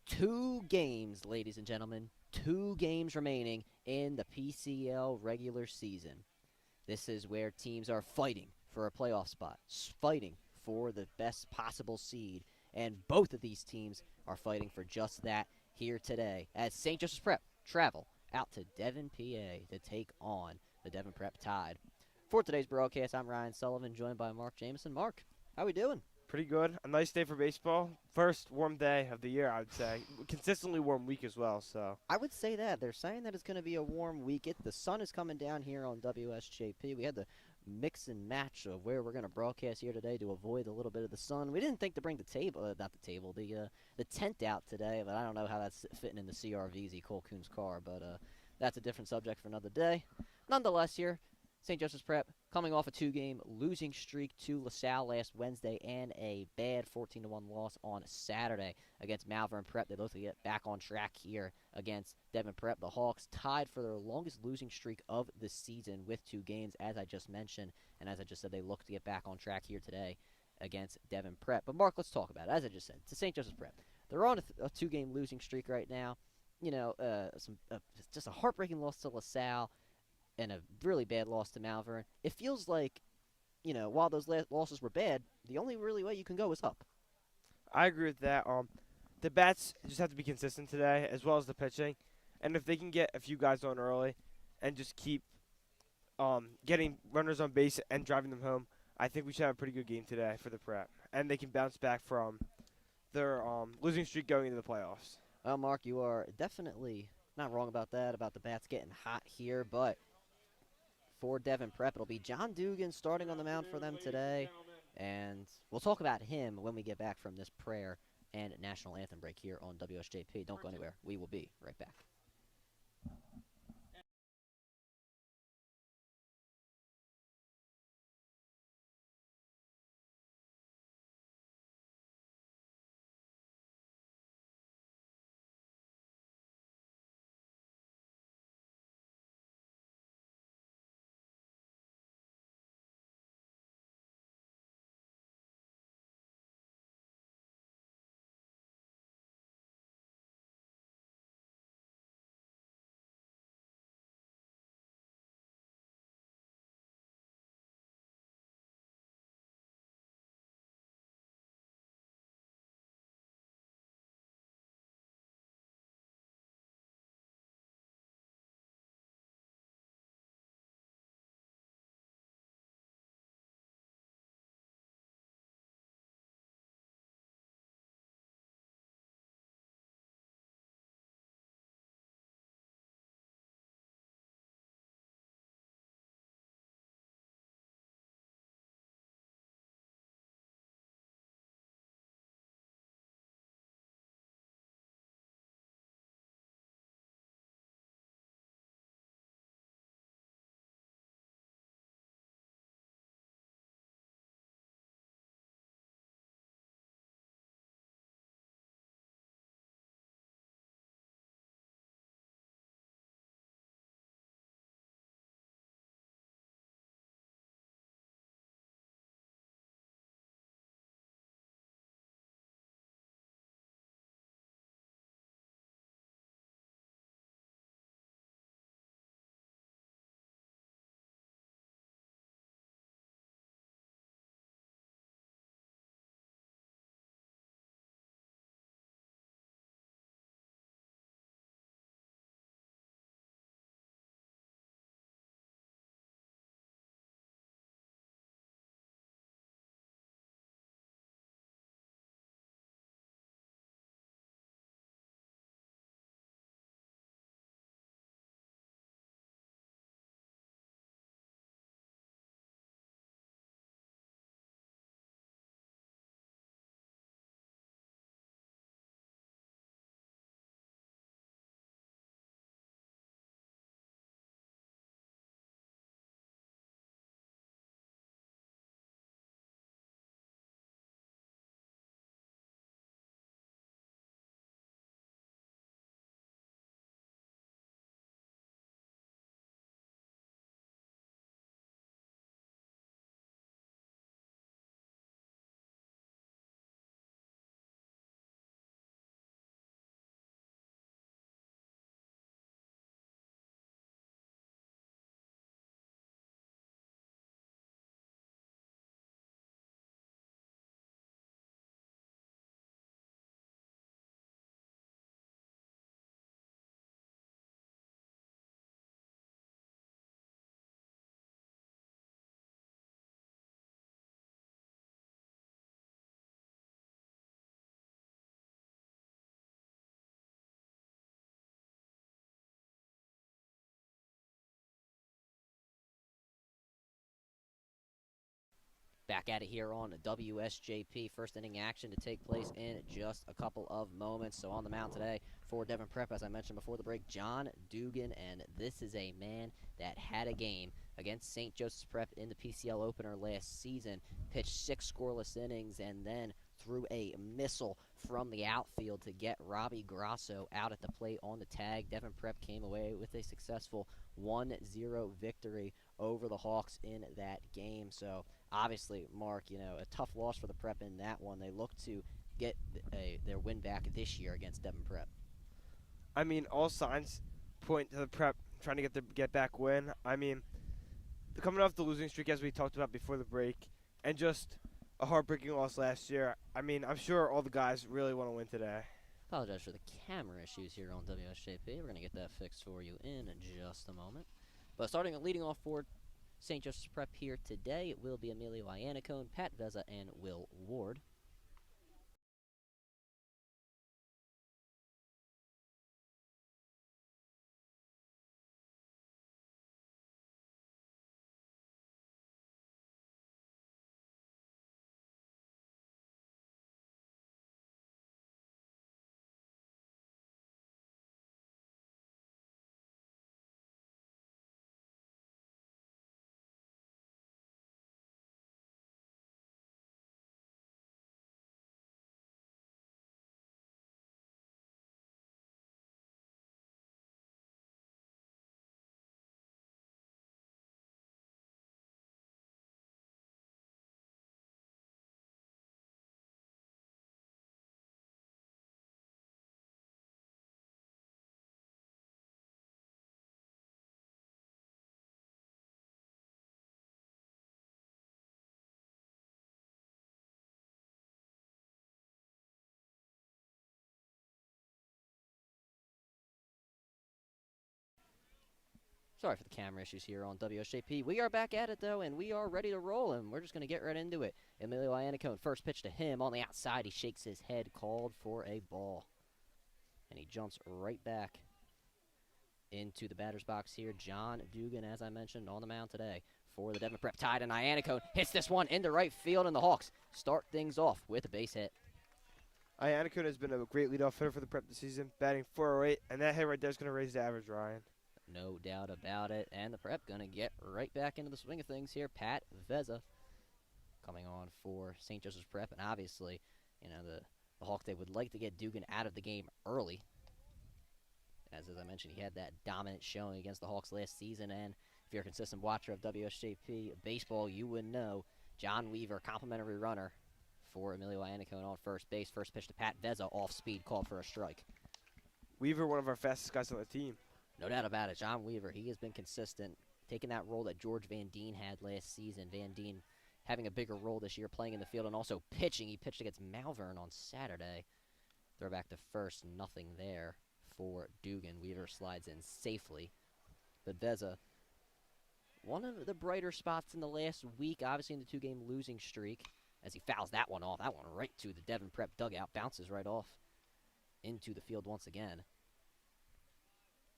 2 games, ladies and gentlemen. 2 games remaining in the PCL regular season. This is where teams are fighting for a playoff spot, fighting for the best possible seed, and both of these teams are fighting for just that here today as St. Joseph's Prep travel out to Devon, PA to take on the Devon Prep Tide. For today's broadcast, I'm Ryan Sullivan, joined by Mark Jamison. Mark, how we doing? Pretty good. A nice day for baseball. First warm day of the year, I would say. Consistently warm week as well. So I would say that. They're saying that it's going to be a warm week. The sun is coming down here on WSJP. We had to mix and match of where we're going to broadcast here today to avoid a little bit of the sun. We didn't think to bring the table, not the table, the tent out today, but I don't know how that's fitting in the CRVZ Cole Coon's car, but that's a different subject for another day. Nonetheless, here, St. Joseph's Prep coming off a 2-game losing streak to LaSalle last Wednesday and a bad 14-1 loss on Saturday against Malvern Prep. They look to get back on track here against Devon Prep. The Hawks tied for their longest losing streak of the season with 2 games, as I just mentioned. And as I just said, they look to get back on track here today against Devon Prep. But, Mark, let's talk about it. As I just said, to St. Joseph's Prep. They're on a 2-game losing streak right now. You know, just a heartbreaking loss to LaSalle and a really bad loss to Malvern. It feels like, while those losses were bad, the only really way you can go is up. I agree with that. The bats just have to be consistent today, as well as the pitching. And if they can get a few guys on early, and just keep getting runners on base and driving them home, I think we should have a pretty good game today for the Prep, and they can bounce back from their losing streak going into the playoffs. Well, Mark, you are definitely not wrong about that, about the bats getting hot here, but for Devon Prep, it'll be John Dugan starting on the mound for them today, and we'll talk about him when we get back from this prayer and national anthem break here on WSJP. Don't go anywhere. We will be right back. Back at it here on WSJP. First inning action to take place in just a couple of moments. So on the mound today for Devon Prep, as I mentioned before the break, John Dugan. And this is a man that had a game against St. Joseph's Prep in the PCL opener last season. Pitched 6 scoreless innings and then threw a missile from the outfield to get Robbie Grasso out at the plate on the tag. Devon Prep came away with a successful 1-0 victory over the Hawks in that game. So obviously, Mark, a tough loss for the Prep in that one. They look to get their win back this year against Devon Prep. I mean, all signs point to the Prep trying to get their get-back win. I mean, coming off the losing streak, as we talked about before the break, and just a heartbreaking loss last year. I mean, I'm sure all the guys really want to win today. Apologize for the camera issues here on WSJP. We're going to get that fixed for you in just a moment. But leading off for St. Joseph's Prep here today, it will be Emilio Iannicone, Pat Veza, and Will Ward. Sorry for the camera issues here on WSJP. We are back at it, though, and we are ready to roll, and we're just going to get right into it. Emilio Iannicone, first pitch to him on the outside. He shakes his head, called for a ball. And he jumps right back into the batter's box here. John Dugan, as I mentioned, on the mound today for the Devon Prep Tide, and Iannicone hits this one into right field, and the Hawks start things off with a base hit. Iannicone has been a great leadoff hitter for the Prep this season, batting .408, and that hit right there is going to raise the average, Ryan. No doubt about it. And the Prep going to get right back into the swing of things here. Pat Veza coming on for St. Joseph's Prep. And obviously, the Hawks, they would like to get Dugan out of the game early. As I mentioned, he had that dominant showing against the Hawks last season. And if you're a consistent watcher of WSJP baseball, you would know John Weaver, complimentary runner for Emilio Iannicone on first base. First pitch to Pat Veza, off speed, called for a strike. Weaver, one of our fastest guys on the team. No doubt about it. John Weaver, he has been consistent, taking that role that George Van Deen had last season. Van Deen having a bigger role this year, playing in the field and also pitching. He pitched against Malvern on Saturday. Throw back to first, nothing there for Dugan. Weaver slides in safely. But Veza, one of the brighter spots in the last week, obviously in the 2-game losing streak, as he fouls that one off. That one right to the Devon Prep dugout, bounces right off into the field once again.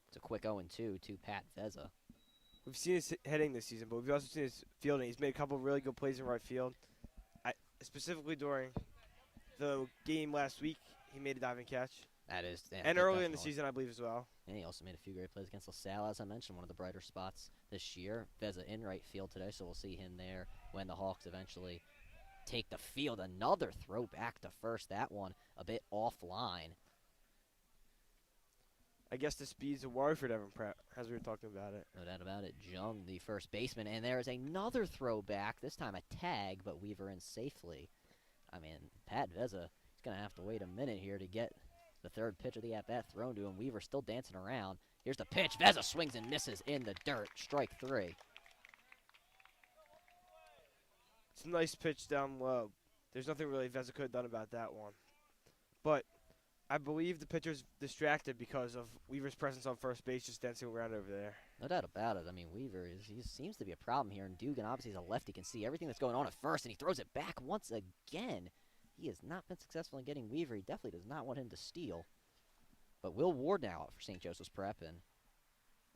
It's a quick 0-2 to Pat Veza. We've seen his hitting this season, but we've also seen his fielding. He's made a couple of really good plays in right field. Specifically during the game last week, he made a diving catch. That is. And early in the season, I believe, as well. And he also made a few great plays against LaSalle, as I mentioned, one of the brighter spots this year. Veza in right field today, so we'll see him there when the Hawks eventually take the field. Another throw back to first. That one a bit offline. I guess the speed's a worry for Devon Prep, as we were talking about it. No doubt about it. Jung, the first baseman, and there is another throw back, this time a tag, but Weaver in safely. I mean, Pat Veza is going to have to wait a minute here to get the third pitch of the at-bat thrown to him. Weaver still dancing around. Here's the pitch. Veza swings and misses in the dirt. Strike 3. It's a nice pitch down low. There's nothing really Veza could have done about that one. But I believe the pitcher's distracted because of Weaver's presence on first base, just dancing around over there. No doubt about it. I mean, Weaver he seems to be a problem here, and Dugan obviously is a lefty, can see everything that's going on at first, and he throws it back once again. He has not been successful in getting Weaver. He definitely does not want him to steal. But Will Ward now out for St. Joseph's Prep, and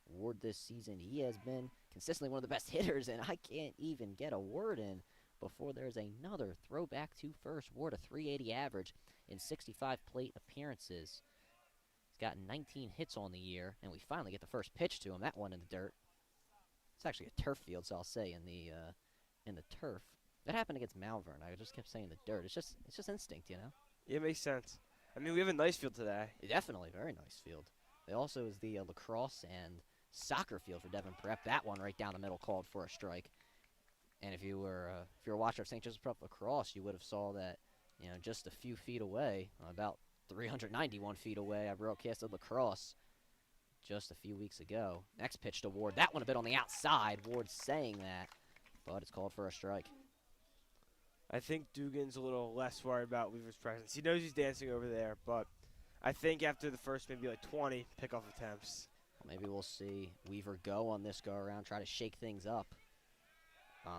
Ward this season, he has been consistently one of the best hitters, and I can't even get a word in before there's another throwback to first. Ward a 380 average in 65 plate appearances. He's got 19 hits on the year, and we finally get the first pitch to him. That one in the dirt. It's actually a turf field, so I'll say in the turf. That happened against Malvern. I just kept saying the dirt. It's just instinct, you know. Yeah, it makes sense. I mean, we have a nice field today. Definitely, very nice field. There also is the lacrosse and soccer field for Devon Prep. That one right down the middle called for a strike. And if you were a watcher of St. Joseph Prep lacrosse, you would have saw that, you know, just a few feet away, about 391 feet away, I broadcasted lacrosse just a few weeks ago. Next pitch to Ward. That one a bit on the outside. Ward saying that, but it's called for a strike. I think Dugan's a little less worried about Weaver's presence. He knows he's dancing over there, but I think after the first maybe like 20 pickoff attempts. Maybe we'll see Weaver go on this go-around, try to shake things up.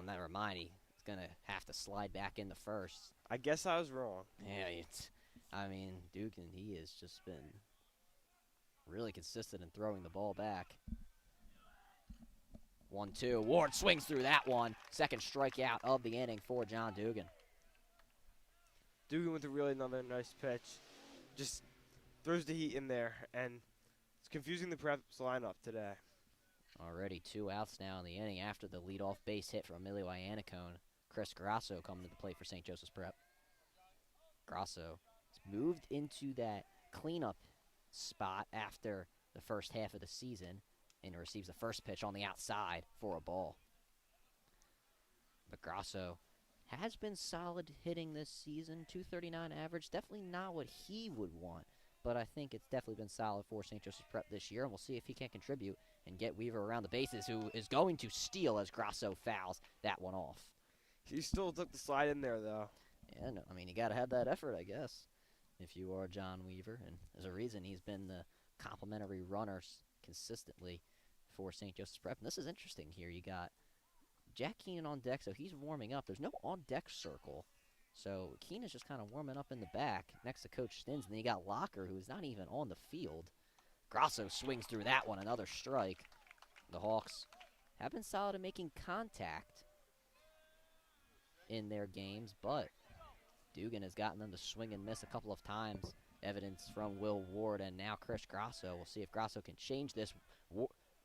That remind he's going to have to slide back in the first. I guess I was wrong. Yeah, I mean, Dugan, he has just been really consistent in throwing the ball back. 1-2. Ward swings through that one. Second strikeout of the inning for John Dugan. Dugan with a really another nice pitch. Just throws the heat in there, and it's confusing the Preps lineup today. Already 2 outs now in the inning after the leadoff base hit from Emilio Iannicone. Chris Grasso coming to the plate for St. Joseph's Prep. Grasso has moved into that cleanup spot after the first half of the season and receives the first pitch on the outside for a ball. But Grasso has been solid hitting this season, 239 average. Definitely not what he would want, but I think it's definitely been solid for St. Joseph's Prep this year, and we'll see if he can contribute and get Weaver around the bases, who is going to steal as Grasso fouls that one off. He still took the slide in there, though. Yeah, no, I mean, you got to have that effort, I guess, if you are John Weaver, and there's a reason he's been the complimentary runner consistently for St. Joseph's Prep. And this is interesting here. You got Jack Keenan on deck, so he's warming up. There's no on-deck circle, so Keenan's just kind of warming up in the back next to Coach Stins. And then you got Locker, who's not even on the field. Grasso swings through that one, another strike. The Hawks have been solid in making contact in their games, but Dugan has gotten them to swing and miss a couple of times. Evidence from Will Ward and now Chris Grasso. We'll see if Grasso can change this.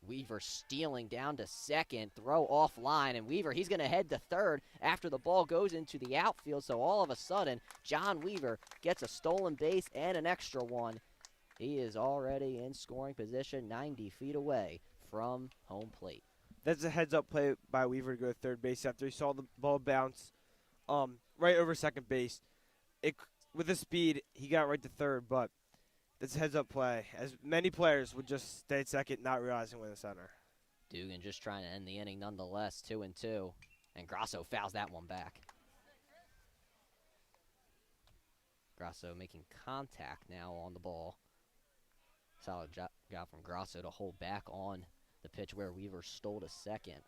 Weaver stealing down to second, throw offline, and Weaver, he's going to head to third after the ball goes into the outfield. So all of a sudden, John Weaver gets a stolen base and an extra one. He is already in scoring position 90 feet away from home plate. That's a heads-up play by Weaver to go to third base after he saw the ball bounce right over second base. With the speed, he got right to third, but that's a heads-up play, as many players would just stay at second, not realizing we're in the center. Dugan just trying to end the inning nonetheless, 2-2, and Grasso fouls that one back. Grasso making contact now on the ball. Solid job from Grasso to hold back on the pitch where Weaver stole to second.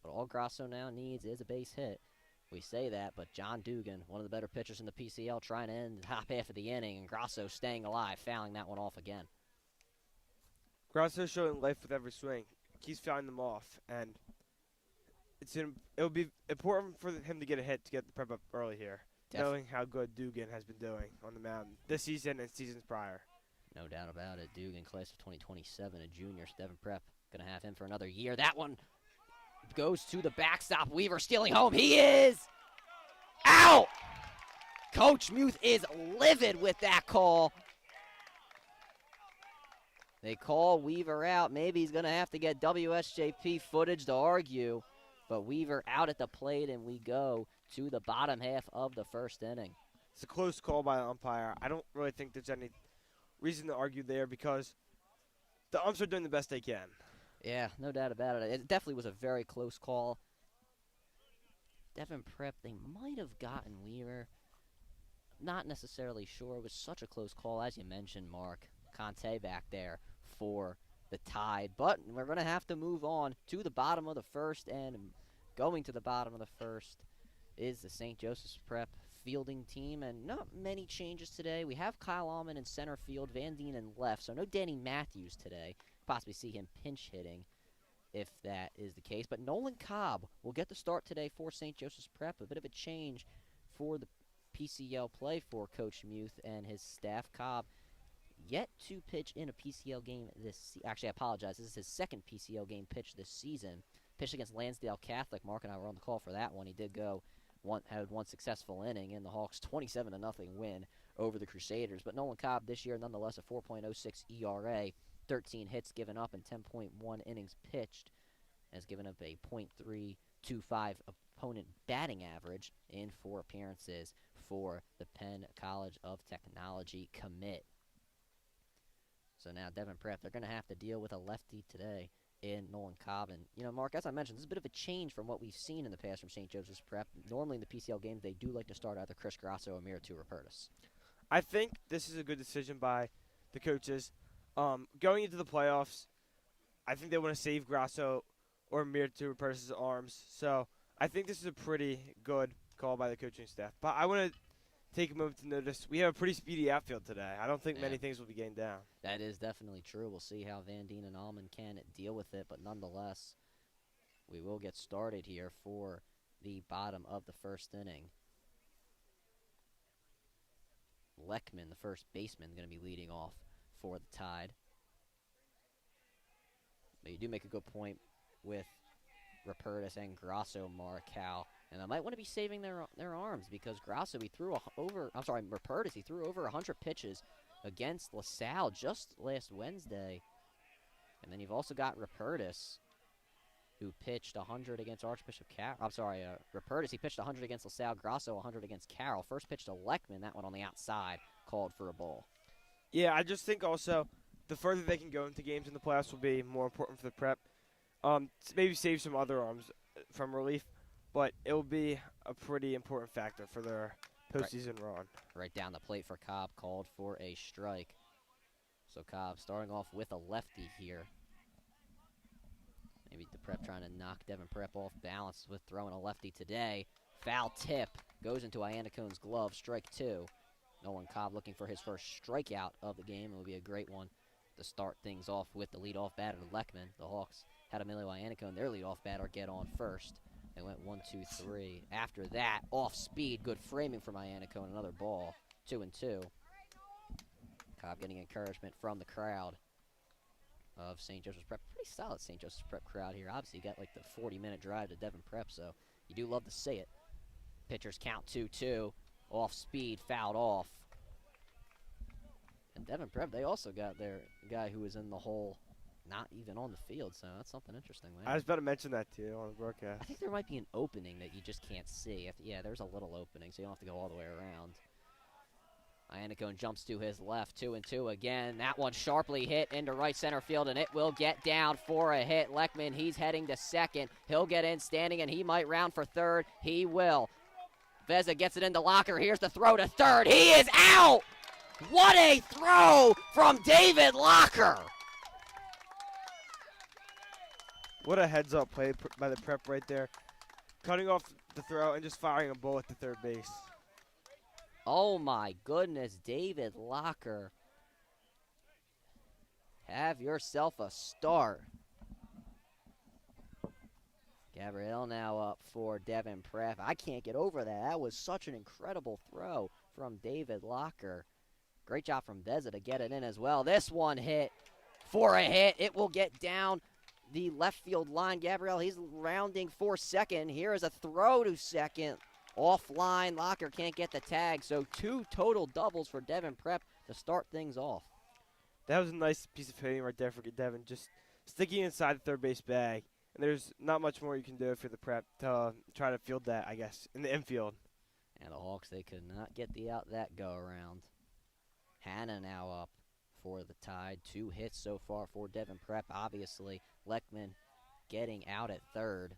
But all Grasso now needs is a base hit. We say that, but John Dugan, one of the better pitchers in the PCL, trying to end the top half of the inning, and Grasso staying alive, fouling that one off again. Grasso showing life with every swing. Keeps fouling them off, and it'll be important for him to get a hit to get the Prep up early here, knowing how good Dugan has been doing on the mound this season and seasons prior. No doubt about it. Dugan, class of 2027, a junior. Devon Prep going to have him for another year. That one goes to the backstop. Weaver stealing home. He is out! Coach Muth is livid with that call. They call Weaver out. Maybe he's going to have to get WSJP footage to argue. But Weaver out at the plate, and we go to the bottom half of the first inning. It's a close call by the umpire. I don't really think there's any reason to argue there because the umps are doing the best they can. Yeah, no doubt about it. It definitely was a very close call. Devon Prep, they might have gotten Weaver. Not necessarily sure. It was such a close call, as you mentioned, Mark. Conte back there for the Tide. But we're going to have to move on to the bottom of the first, and going to the bottom of the first is the St. Joseph's Prep fielding team, and not many changes today. We have Kyle Allman in center field, Van Deen in left, so no Danny Matthews today. Possibly see him pinch hitting. if that is the case. But Nolan Cobb will get the start today for St. Joseph's Prep. A bit of a change for the PCL play for Coach Muth and his staff. Cobb yet to pitch in a PCL game actually, I apologize. This is his second PCL game pitch this season. Pitched against Lansdale Catholic. Mark and I were on the call for that one. He did go had one successful inning in the Hawks' 27-0 win over the Crusaders. But Nolan Cobb this year, nonetheless, a 4.06 ERA, 13 hits given up, and 10.1 innings pitched, has given up a .325 opponent batting average in 4 appearances for the Penn College of Technology commit. So now Devon Prep, they're going to have to deal with a lefty today in Nolan Cobb. And, Mark, as I mentioned, this is a bit of a change from what we've seen in the past from St. Joseph's Prep. Normally in the PCL games, they do like to start either Chris Grasso or Mira Rupertus. I think this is a good decision by the coaches. Going into the playoffs, I think they want to save Grasso or Mira Rupertus' arms. So I think this is a pretty good call by the coaching staff. But I want to take a moment to notice we have a pretty speedy outfield today. I don't think many things will be getting down. That is definitely true. We'll see how Van Dien and Allman can deal with it, but nonetheless, we will get started here for the bottom of the first inning. Leckman, the first baseman, going to be leading off for the Tide. But you do make a good point with Rupertus and Grasso, Marcal. And I might want to be saving their arms because Grasso, Rupertus, he threw over 100 pitches against LaSalle just last Wednesday. And then you've also got Rupertus, who pitched 100 against Archbishop Carroll. Rupertus, he pitched 100 against LaSalle. Grasso, 100 against Carroll. First pitch to Leckman, that one on the outside, called for a ball. Yeah, I just think also the further they can go into games in the playoffs will be more important for the Prep. Maybe save some other arms from relief. But it will be a pretty important factor for their postseason run. Right down the plate for Cobb, called for a strike. So Cobb starting off with a lefty here. Maybe the Prep trying to knock Devon Prep off balance with throwing a lefty today. Foul tip goes into Iannacone's glove, strike 2. Nolan Cobb looking for his first strikeout of the game. It will be a great one to start things off with the leadoff batter, Leckman. The Hawks had Emilio Iannacone, their leadoff batter, get on first. They went 1, 2, 3. After that, off speed, good framing from Iannacone, another ball, 2-2. Cobb getting encouragement from the crowd of St. Joseph's Prep. Pretty solid St. Joseph's Prep crowd here. Obviously, you got like the 40-minute drive to Devon Prep, so you do love to see it. Pitchers count 2-2, off speed, fouled off. And Devon Prep, they also got their guy who was in the hole, not even on the field, so that's something interesting. I was about to mention that too on the broadcast. I think there might be an opening that you just can't see. Yeah, there's a little opening, so you don't have to go all the way around. Iannacone jumps to his left, 2-2 again. That one sharply hit into right center field, and it will get down for a hit. Leckman, he's heading to second. He'll get in standing, and he might round for third. He will. Veza gets it into Locker. Here's the throw to third. He is out! What a throw from David Locker! What a heads-up play by the Prep right there. Cutting off the throw and just firing a bullet to third base. Oh, my goodness, David Locker. Have yourself a start. Gabrielle now up for Devon Prep. I can't get over that. That was such an incredible throw from David Locker. Great job from Veza to get it in as well. This one hit for a hit. It will get down the left field line. Gabrielle, he's rounding for second. Here is a throw to second. Offline, Locker can't get the tag. So 2 total doubles for Devon Prep to start things off. That was a nice piece of hitting right there for Devon. Just sticking inside the third base bag. And there's not much more you can do for the Prep to try to field that, I guess, in the infield. And the Hawks, they could not get that go around. Hannah now up for the Tide. 2 hits so far for Devon Prep, obviously. Leckman getting out at third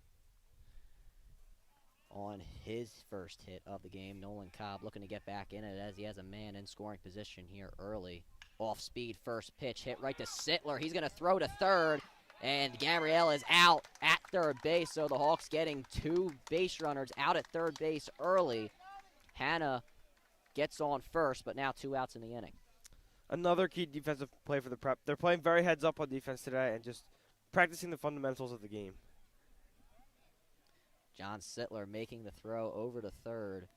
on his first hit of the game. Nolan Cobb looking to get back in it as he has a man in scoring position here early. Off speed, first pitch, hit right to Sittler. He's going to throw to third, and Gabrielle is out at third base, so the Hawks getting 2 base runners out at third base early. Hannah gets on first, but now 2 outs in the inning. Another key defensive play for the Prep. They're playing very heads up on defense today and just practicing the fundamentals of the game. John Sittler making the throw over to third.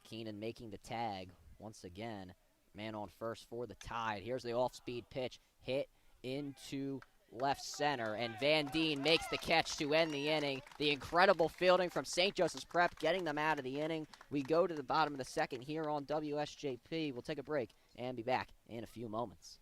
Keenan making the tag once again. Man on first for the Tide. Here's the off-speed pitch. Hit into left center, and Van Deen makes the catch to end the inning. The incredible fielding from St. Joseph's Prep getting them out of the inning. We go to the bottom of the second here on WSJP. We'll take a break and be back in a few moments.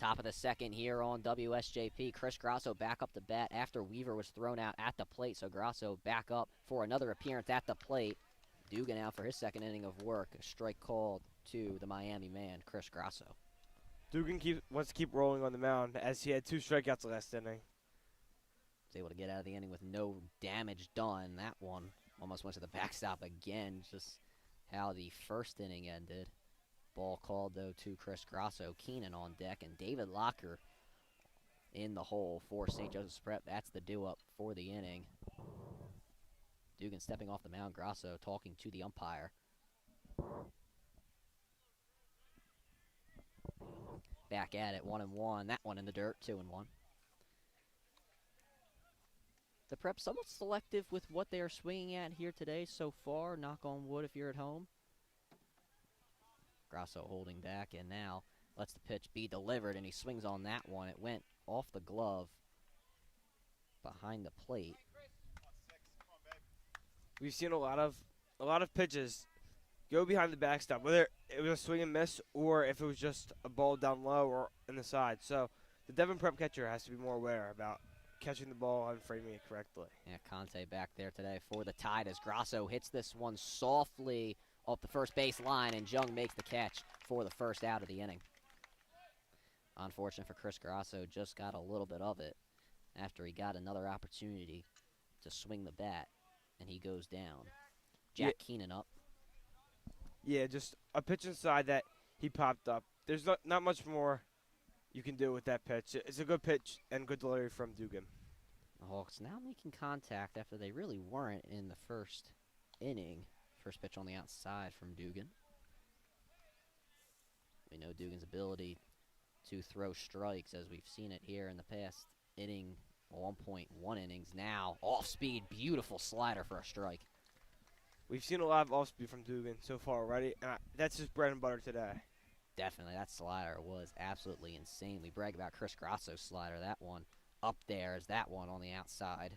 Top of the second here on WSJP. Chris Grasso back up to bat after Weaver was thrown out at the plate. So Grasso back up for another appearance at the plate. Dugan out for his second inning of work. A strike called to the Miami man, Chris Grasso. Dugan wants to keep rolling on the mound as he had 2 strikeouts last inning. Was able to get out of the inning with no damage done. That one almost went to the backstop again. Just how the first inning ended. Ball called, though, to Chris Grasso. Keenan on deck, and David Locker in the hole for St. Joseph's Prep. That's the do-up for the inning. Dugan stepping off the mound. Grasso talking to the umpire. Back at it, 1-1. That one in the dirt, 2-1. The Prep somewhat selective with what they are swinging at here today so far. Knock on wood if you're at home. Grasso holding back, and now lets the pitch be delivered, and he swings on that one. It went off the glove behind the plate. We've seen a lot of pitches go behind the backstop, whether it was a swing and miss or if it was just a ball down low or in the side. So the Devon Prep catcher has to be more aware about catching the ball and framing it correctly. Yeah, Conte back there today for the Tide as Grasso hits this one softly off the first base line, and Jung makes the catch for the first out of the inning. Unfortunate for Chris Grasso, just got a little bit of it after he got another opportunity to swing the bat, and he goes down. Jack Keenan up. Yeah, just a pitch inside that he popped up. There's not much more you can do with that pitch. It's a good pitch and good delivery from Dugan. The Hawks now making contact after they really weren't in the first inning. First pitch on the outside from Dugan. We know Dugan's ability to throw strikes, as we've seen it here in the past inning, 1.1 innings. Now, off-speed, beautiful slider for a strike. We've seen a lot of off-speed from Dugan so far already, and that's his bread and butter today. Definitely, that slider was absolutely insane. We brag about Chris Grasso's slider. That one up there is that one on the outside.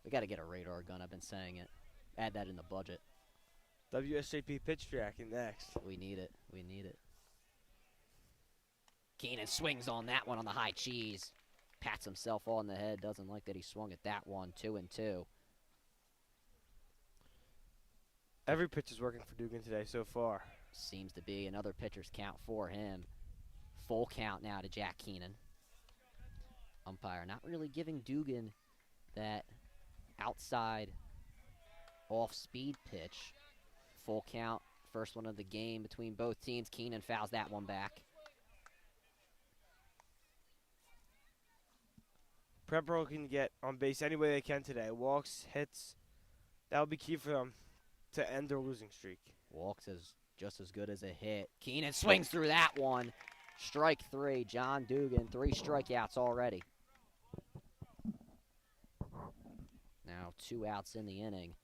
We got to get a radar gun, I've been saying it. Add that in the budget. WSJP pitch tracking next. We need it. We need it. Keenan swings on that one on the high cheese. Pats himself on the head. Doesn't like that he swung at that one. 2-2. Every pitch is working for Dugan today so far. Seems to be another pitcher's count for him. Full count now to Jack Keenan. Umpire not really giving Dugan that outside off-speed pitch. Full count, first one of the game between both teams. Keenan fouls that one back. Prepbro can get on base any way they can today. Walks, hits. That'll be key for them to end their losing streak. Walks is just as good as a hit. Keenan swings through that one. Strike 3. John Dugan, 3 strikeouts already. Now 2 outs in the inning.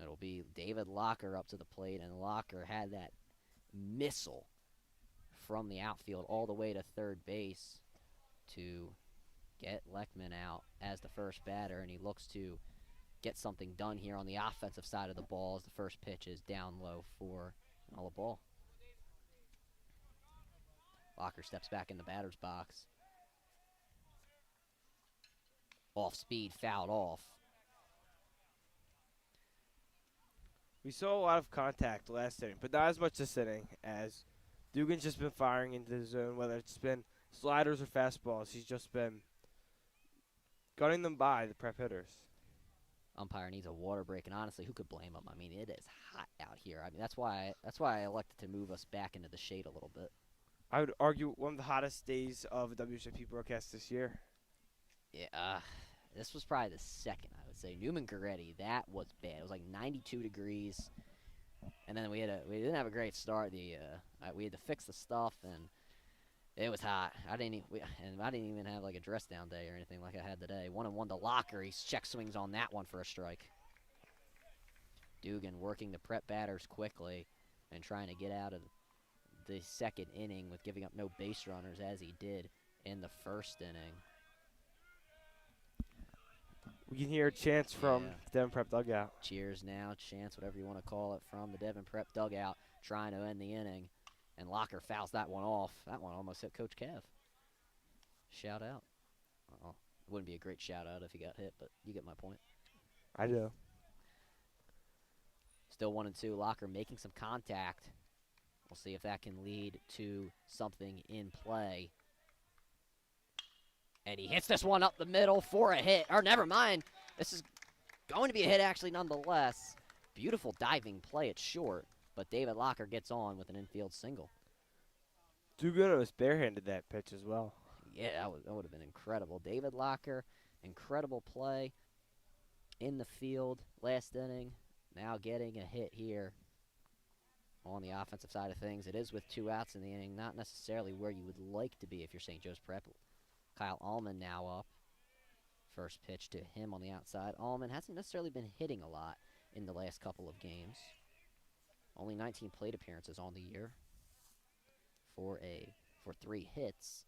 It'll be David Locker up to the plate, and Locker had that missile from the outfield all the way to third base to get Leckman out as the first batter, and he looks to get something done here on the offensive side of the ball as the first pitch is down low for a ball. Locker steps back in the batter's box. Off speed, fouled off. We saw a lot of contact last inning, but not as much this inning as Dugan's just been firing into the zone, whether it's been sliders or fastballs. He's just been gunning them by the Prep hitters. Umpire needs a water break, and honestly, who could blame him? I mean, it is hot out here. I mean, that's why I elected to move us back into the shade a little bit. I would argue one of the hottest days of a WSJP broadcast this year. Yeah, this was probably the second, I would say. Newman Goretti, that was bad. It was like 92 degrees, and then we didn't have a great start. We had to fix the stuff, and it was hot. I didn't even have like a dress down day or anything like I had today. 1-1 to Locker. He check swings on that one for a strike. Dugan working the Prep batters quickly and trying to get out of the second inning with giving up no base runners as he did in the first inning. We can hear chants from the Devon Prep dugout. Cheers now, chants, whatever you want to call it, from the Devon Prep dugout, trying to end the inning. And Locker fouls that one off. That one almost hit Coach Kev. Shout out. It wouldn't be a great shout out if he got hit, but you get my point. I do. Still 1-2. Locker making some contact. We'll see if that can lead to something in play. And he hits this one up the middle for a hit. Or never mind. This is going to be a hit actually nonetheless. Beautiful diving play at short. But David Locker gets on with an infield single. Dugan was barehanded that pitch as well. Yeah, that would have been incredible. David Locker, incredible play in the field last inning. Now getting a hit here on the offensive side of things. It is with 2 outs in the inning, not necessarily where you would like to be if you're St. Joe's Prep. Kyle Allman now up. First pitch to him on the outside. Allman hasn't necessarily been hitting a lot in the last couple of games. Only 19 plate appearances on the year for 3 hits.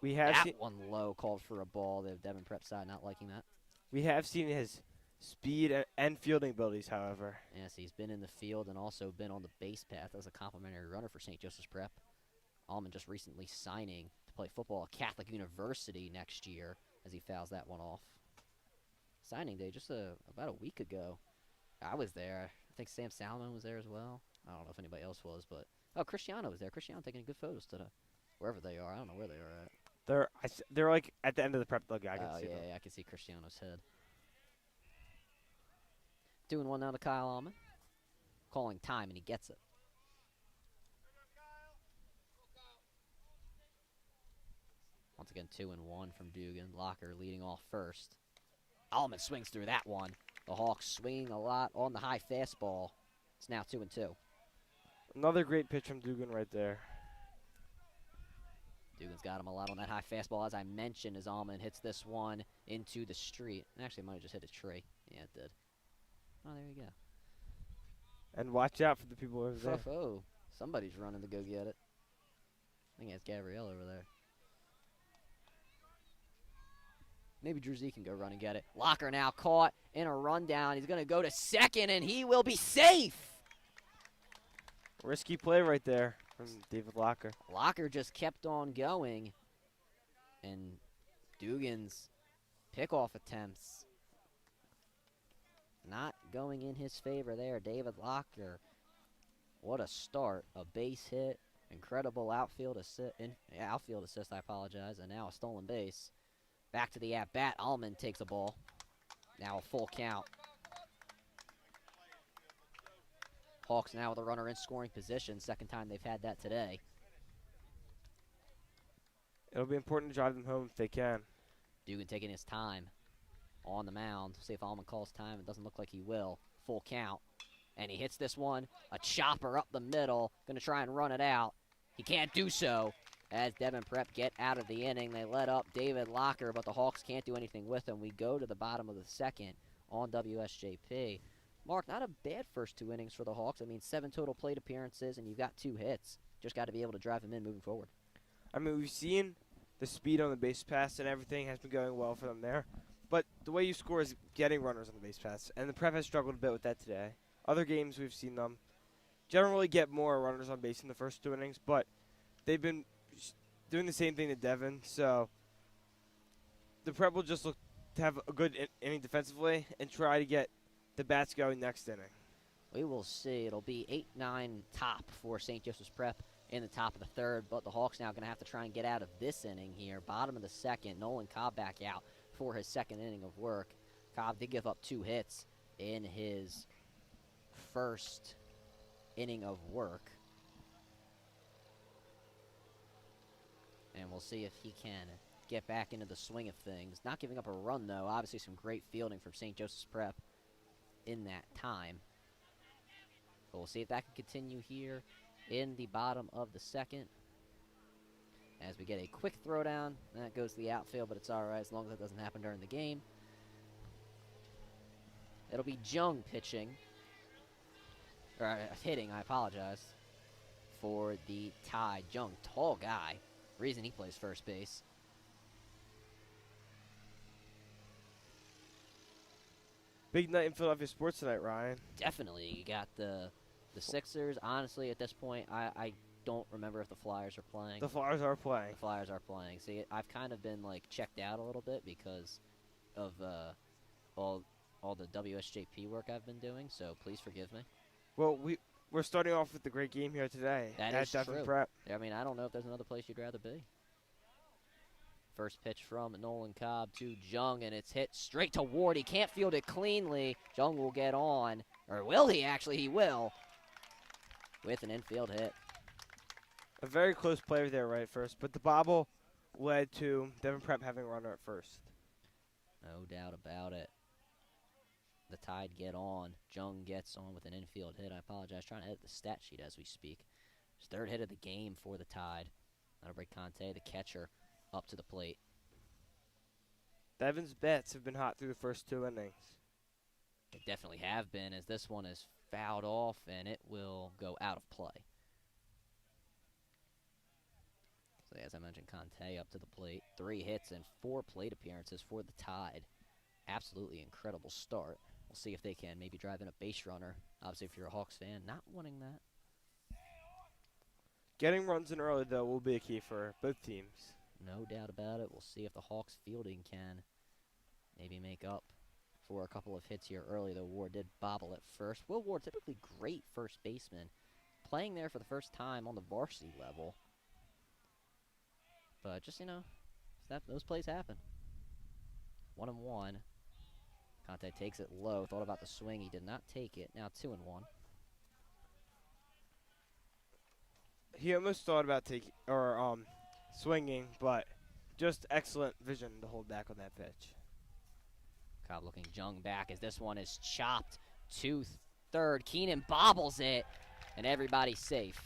We have that one low called for a ball. The Devon Prep side not liking that. We have seen his speed and fielding abilities, however. Yes, he's been in the field and also been on the base path as a complimentary runner for St. Joseph's Prep. Allman just recently signing to play football at Catholic University next year as he fouls that one off. Signing day just about a week ago. I was there. I think Sam Salmon was there as well. I don't know if anybody else was, but Cristiano was there. Cristiano taking good photos today, wherever they are. I don't know where they are at. They're like at the end of the Prep dugout. I can see them. I can see Cristiano's head. Doing one now to Kyle Allman. Calling time, and he gets it. Once again, 2-1 from Dugan. Locker leading off first. Allman swings through that one. The Hawks swinging a lot on the high fastball. It's now 2-2. Another great pitch from Dugan right there. Dugan's got him a lot on that high fastball. As I mentioned, as Allman hits this one into the street. Actually, it might have just hit a tree. Yeah, it did. Oh, there you go. And watch out for the people over there. Oh, somebody's running to go get it. I think that's Gabrielle over there. Maybe Drew Z can go run and get it. Locker now caught in a rundown. He's going to go to second, and he will be safe. Risky play right there from David Locker. Locker just kept on going, and Dugan's pickoff attempts not going in his favor there. David Locker, what a start. A base hit, incredible outfield assist, I apologize, and now a stolen base. Back to the at-bat. Allman takes the ball. Now a full count. Hawks now with a runner in scoring position. Second time they've had that today. It'll be important to drive them home if they can. Dugan taking his time on the mound. See if Allman calls time. It doesn't look like he will. Full count. And he hits this one. A chopper up the middle. Going to try and run it out. He can't do so as Devon Prep get out of the inning. They let up David Locker, but the Hawks can't do anything with him. We go to the bottom of the second on WSJP. Mark, not a bad first 2 innings for the Hawks. I mean, 7 total plate appearances, and you've got 2 hits. Just got to be able to drive them in moving forward. I mean, we've seen the speed on the base pass and everything has been going well for them there. But the way you score is getting runners on the base pass, and the Prep has struggled a bit with that today. Other games we've seen them generally get more runners on base in the first 2 innings, but they've been doing the same thing to Devon, so the Prep will just look to have a good inning defensively and try to get the bats going next inning. We will see. It'll be 8-9 top for St. Joseph's Prep in the top of the third, but the Hawks now going to have to try and get out of this inning here. Bottom of the second, Nolan Cobb back out for his second inning of work. Cobb did give up 2 hits in his first inning of work. And we'll see if he can get back into the swing of things. Not giving up a run, though. Obviously some great fielding from St. Joseph's Prep in that time. But we'll see if that can continue here in the bottom of the second. As we get a quick throwdown. That goes to the outfield, but it's all right as long as it doesn't happen during the game. It'll be Jung pitching. Or hitting, I apologize. For the Tide. Jung, tall guy. Reason he plays first base. Big night in Philadelphia sports tonight, Ryan. Definitely. You got the Sixers. Honestly, at this point, I don't remember if the Flyers are playing. The Flyers are playing. The Flyers are playing. See, I've kind of been like checked out a little bit because of all the WSJP work I've been doing. So please forgive me. Well, we're starting off with the great game here today That at is Devon true. Prep. I mean, I don't know if there's another place you'd rather be. First pitch from Nolan Cobb to Jung, and it's hit straight to Ward. He can't field it cleanly. Jung will get on. Or will he actually? He will. With an infield hit. A very close play there right first, but the bobble led to Devon Prep having a runner at first. No doubt about it. The Tide get on. Jung gets on with an infield hit. I apologize. Trying to edit the stat sheet as we speak. His 3rd hit of the game for the Tide. That'll bring Conte, the catcher, up to the plate. Devon's bats have been hot through the first 2 innings. They definitely have been, as this one is fouled off, and it will go out of play. So as I mentioned, Conte up to the plate. 3 hits and 4 plate appearances for the Tide. Absolutely incredible start. We'll see if they can maybe drive in a base runner. Obviously, if you're a Hawks fan, not wanting that. Getting runs in early, though, will be a key for both teams. No doubt about it. We'll see if the Hawks fielding can maybe make up for a couple of hits here early, though Ward did bobble at first. Will Ward, typically great first baseman, playing there for the first time on the varsity level. But just, those plays happen. 1-1. Conte takes it low. Thought about the swing. He did not take it. Now 2-1. He almost thought about swinging, but just excellent vision to hold back on that pitch. Cobb looking Jung back as this one is chopped to third. Keenan bobbles it, and everybody's safe.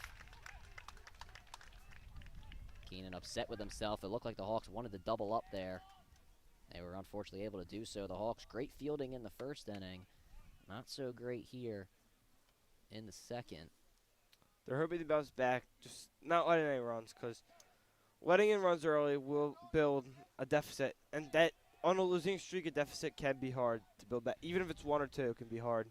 Keenan upset with himself. It looked like the Hawks wanted to double up there. They were unfortunately able to do so. The Hawks, great fielding in the first inning. Not so great here in the second. They're hoping to bounce back, just not letting any runs, because letting in runs early will build a deficit. And that, on a losing streak, a deficit can be hard to build back. Even if it's 1 or 2, it can be hard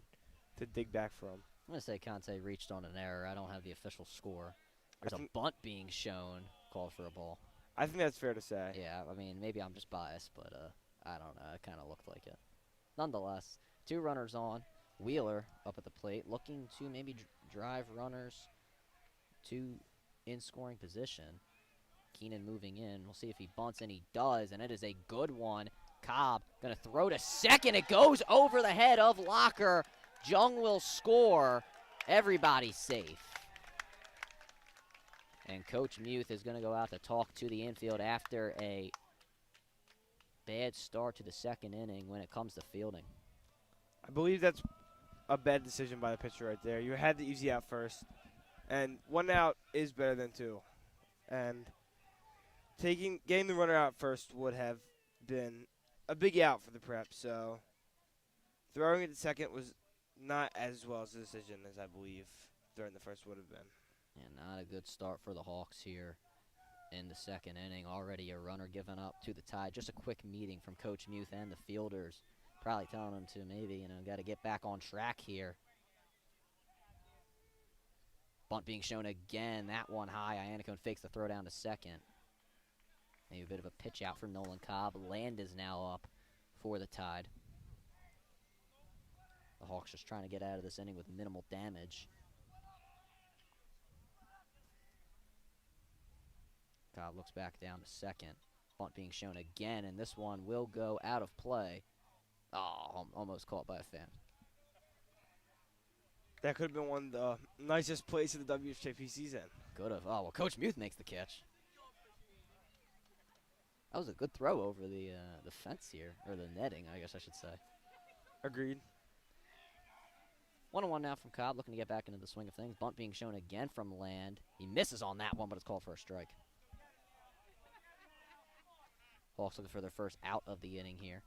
to dig back from. I'm going to say Conte reached on an error. I don't have the official score. There's a bunt being shown, called for a ball. I think that's fair to say. Yeah, I mean, maybe I'm just biased, but I don't know. It kind of looked like it. Nonetheless, 2 runners on. Wheeler up at the plate, looking to maybe drive runners to in scoring position. Keenan moving in. We'll see if he bunts, and he does, and it is a good one. Cobb going to throw to second. It goes over the head of Locker. Jung will score. Everybody's safe. And Coach Muth is going to go out to talk to the infield after a bad start to the second inning when it comes to fielding. I believe that's a bad decision by the pitcher right there. You had the easy out first, and 1 out is better than 2. And getting the runner out first would have been a big out for the Prep. So throwing it to second was not as well as a decision as I believe throwing the first would have been. And not a good start for the Hawks here in the second inning. Already a runner given up to the Tide. Just a quick meeting from Coach Muth and the fielders. Probably telling them to maybe, got to get back on track here. Bunt being shown again. That one high. Iannacone fakes the throw down to second. Maybe a bit of a pitch out for Nolan Cobb. Land is now up for the Tide. The Hawks just trying to get out of this inning with minimal damage. Cobb looks back down to second. Bunt being shown again, and this one will go out of play. Oh, almost caught by a fan. That could have been one of the nicest plays of the WSJP season. Could have. Oh, well, Coach Muth makes the catch. That was a good throw over the fence here, or the netting, I guess I should say. Agreed. 1-1 now from Cobb, looking to get back into the swing of things. Bunt being shown again from Land. He misses on that one, but it's called for a strike. Hawks looking for their first out of the inning here.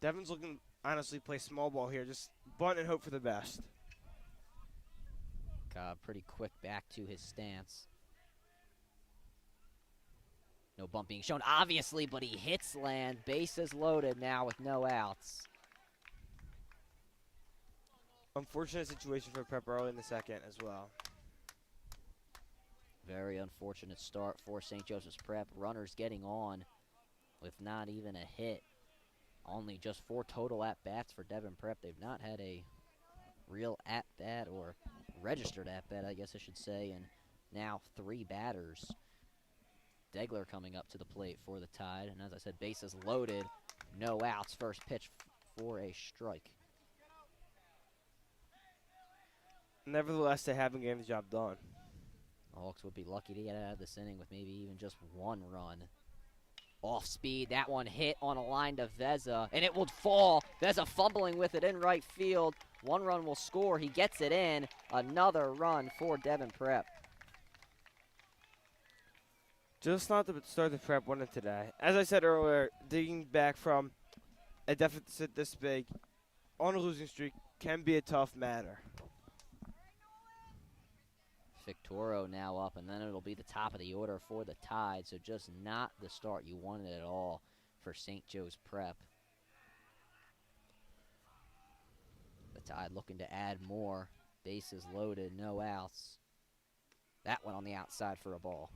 Devon's looking, honestly, play small ball here. Just bunt and hope for the best. Cobb pretty quick back to his stance. No bunt being shown, obviously, but he hits Land. Bases loaded now with no outs. Unfortunate situation for Prep early in the second as well. Very unfortunate start for St. Joseph's Prep. Runners getting on with not even a hit. Only just 4 total at-bats for Devon Prep. They've not had a real at-bat or registered at-bat, I guess I should say, and now 3 batters. Degler coming up to the plate for the Tide, and as I said, bases loaded, no outs. First pitch for a strike. Nevertheless, they haven't gotten the job done. The Hawks would be lucky to get out of this inning with maybe even just 1 run. Off speed, that one hit on a line to Veza, and it will fall. Veza fumbling with it in right field. 1 run will score. He gets it in. Another run for Devon Prep. Just not to start the Prep winning today. As I said earlier, digging back from a deficit this big on a losing streak can be a tough matter. Victoro now up, and then it'll be the top of the order for the Tide, so just not the start you wanted at all for St. Joe's Prep. The Tide looking to add more. Bases loaded, no outs. That one on the outside for a ball.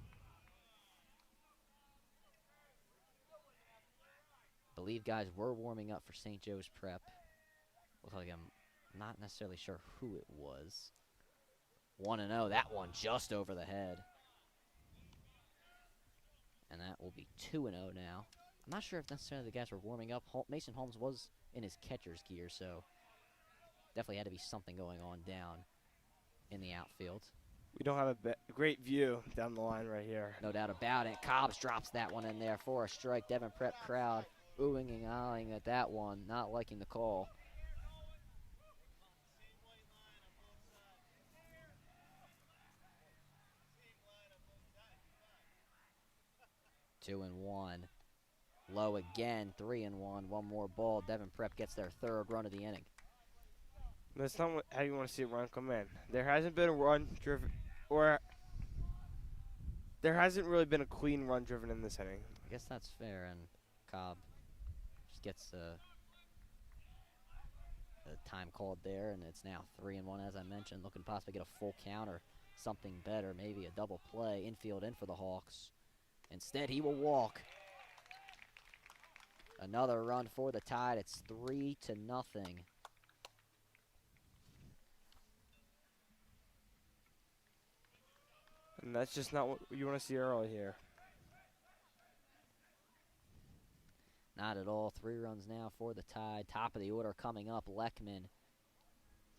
I believe guys were warming up for St. Joe's Prep. Looks like I'm not necessarily sure who it was. 1-0, that one just over the head. And that will be 2-0 now. I'm not sure if necessarily the guys were warming up. Mason Holmes was in his catcher's gear, so definitely had to be something going on down in the outfield. We don't have a great view down the line right here. No doubt about it. Cobbs drops that one in there for a strike. Devon Prep crowd oohing and ahhing at that one, not liking the call. Two and one. Low again, 3-1. 1 more ball. Devon Prep gets their 3rd run of the inning. That's not how you want to see a run come in. There hasn't been a run driven, or there hasn't really been a clean run driven in this inning. I guess that's fair, and Cobb just gets a time called there, and it's now 3-1, as I mentioned. Looking to possibly get a full count or something better, maybe a double play. Infield in for the Hawks. Instead, he will walk. Another run for the Tide. It's 3-0. And that's just not what you want to see early here. Not at all. 3 runs now for the Tide. Top of the order coming up. Leckman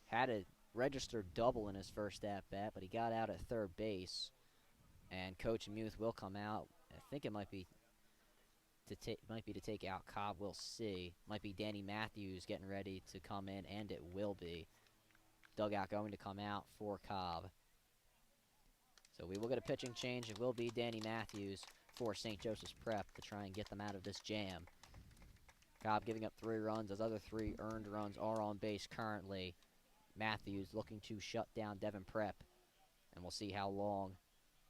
had a registered double in his first at-bat, but he got out at third base. And Coach Muth will come out. I think it might be to take out Cobb. We'll see. Might be Danny Matthews getting ready to come in, and it will be. Dugout going to come out for Cobb. So we will get a pitching change. It will be Danny Matthews for St. Joseph's Prep to try and get them out of this jam. Cobb giving up 3 runs. Those other 3 earned runs are on base currently. Matthews looking to shut down Devon Prep. And we'll see how long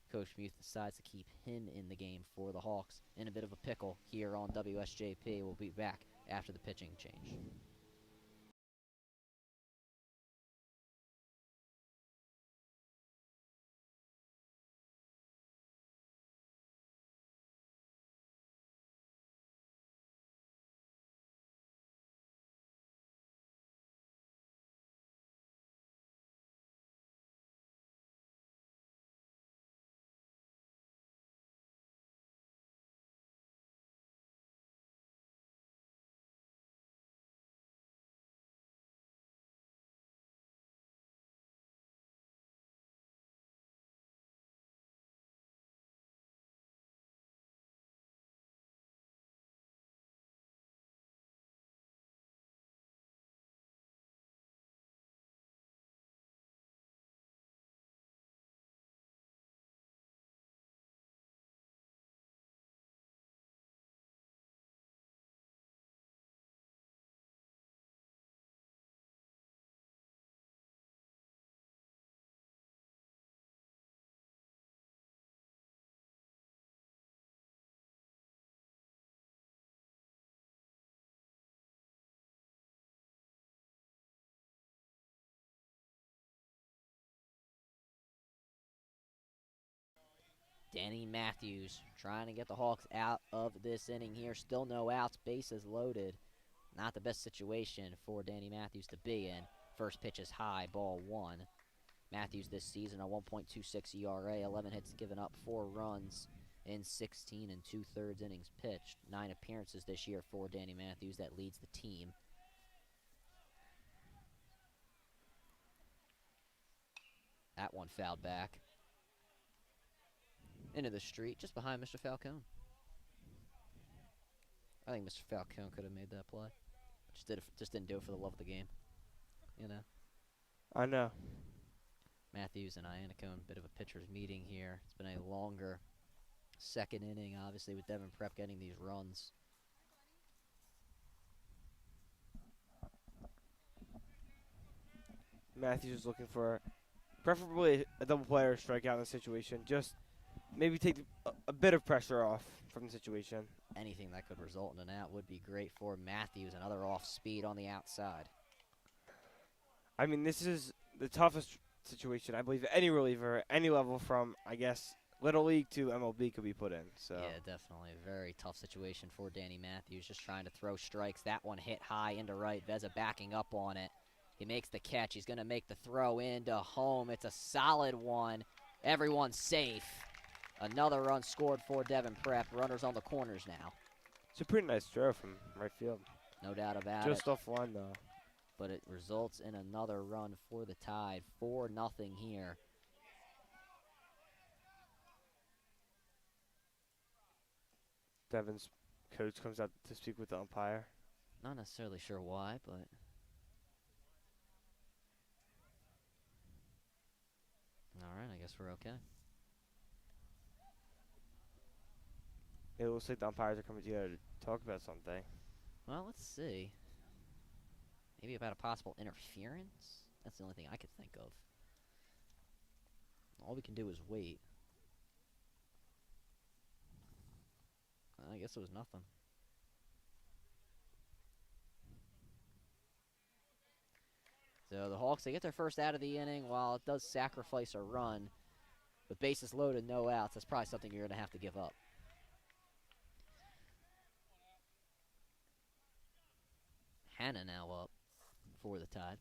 Coach Muth decides to keep him in the game for the Hawks. In a bit of a pickle here on WSJP. We'll be back after the pitching change. Danny Matthews trying to get the Hawks out of this inning here. Still no outs, bases loaded. Not the best situation for Danny Matthews to be in. First pitch is high, ball 1. Matthews this season a 1.26 ERA, 11 hits given up, 4 runs in 16 and 2/3 innings pitched. 9 appearances this year for Danny Matthews. That leads the team. That one fouled back into the street just behind Mr. Falcone. I think Mr. Falcone could have made that play. Just didn't do it for the love of the game. You know. I know. Matthews and Iannacone, bit of a pitcher's meeting here. It's been a longer second inning, obviously, with Devon Prep getting these runs. Matthews is looking for preferably a double play or a strikeout in the situation. Just maybe take a bit of pressure off from the situation. Anything that could result in an out would be great for Matthews. Another off speed on the outside. I mean, this is the toughest situation I believe any reliever, any level from, I guess, Little League to MLB could be put in. So yeah, definitely a very tough situation for Danny Matthews. Just trying to throw strikes. That one hit high into right. Veza backing up on it. He makes the catch. He's going to make the throw into home. It's a solid one. Everyone's safe. Another run scored for Devon Prep. Runners on the corners now. it's a pretty nice throw from right field. No doubt about it. Just off line, though. But it results in another run for the Tide. 4-0 here. Devon's coach comes out to speak with the umpire. Not necessarily sure why, but all right, I guess we're okay. It looks like the umpires are coming together to talk about something. Well, let's see. Maybe about a possible interference? That's the only thing I could think of. All we can do is wait. I guess it was nothing. So the Hawks, they get their first out of the inning. While it does sacrifice a run, with bases loaded, no outs, that's probably something you're going to have to give up. Hannah now up for the Tide.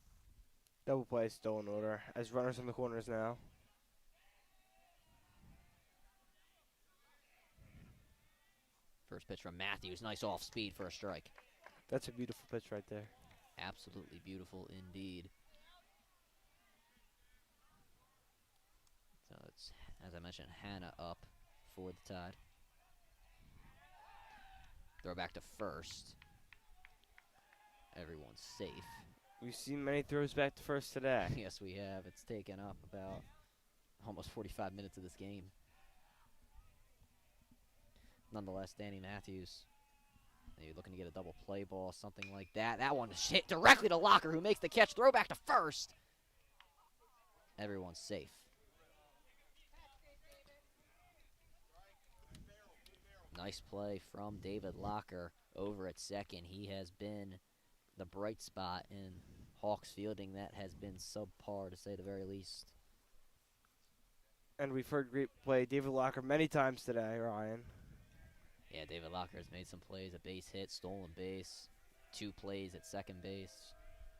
Double play still in order as runners in the corners now. First pitch from Matthews. Nice off speed for a strike. That's a beautiful pitch right there. Absolutely beautiful indeed. So it's, as I mentioned, Hannah up for the Tide. Throw back to first. Everyone's safe. We've seen many throws back to first today. Yes, we have. It's taken up about almost 45 minutes of this game. Nonetheless, Danny Matthews, maybe looking to get a double play ball, something like that. That one is hit directly to Locker, who makes the catch. Throw back to first. Everyone's safe. Nice play from David Locker over at second. He has been the bright spot in Hawks fielding that has been subpar, to say the very least. And we've heard great play David Locker many times today, Ryan. Yeah, David Locker has made some plays, a base hit, stolen base, 2 plays at second base.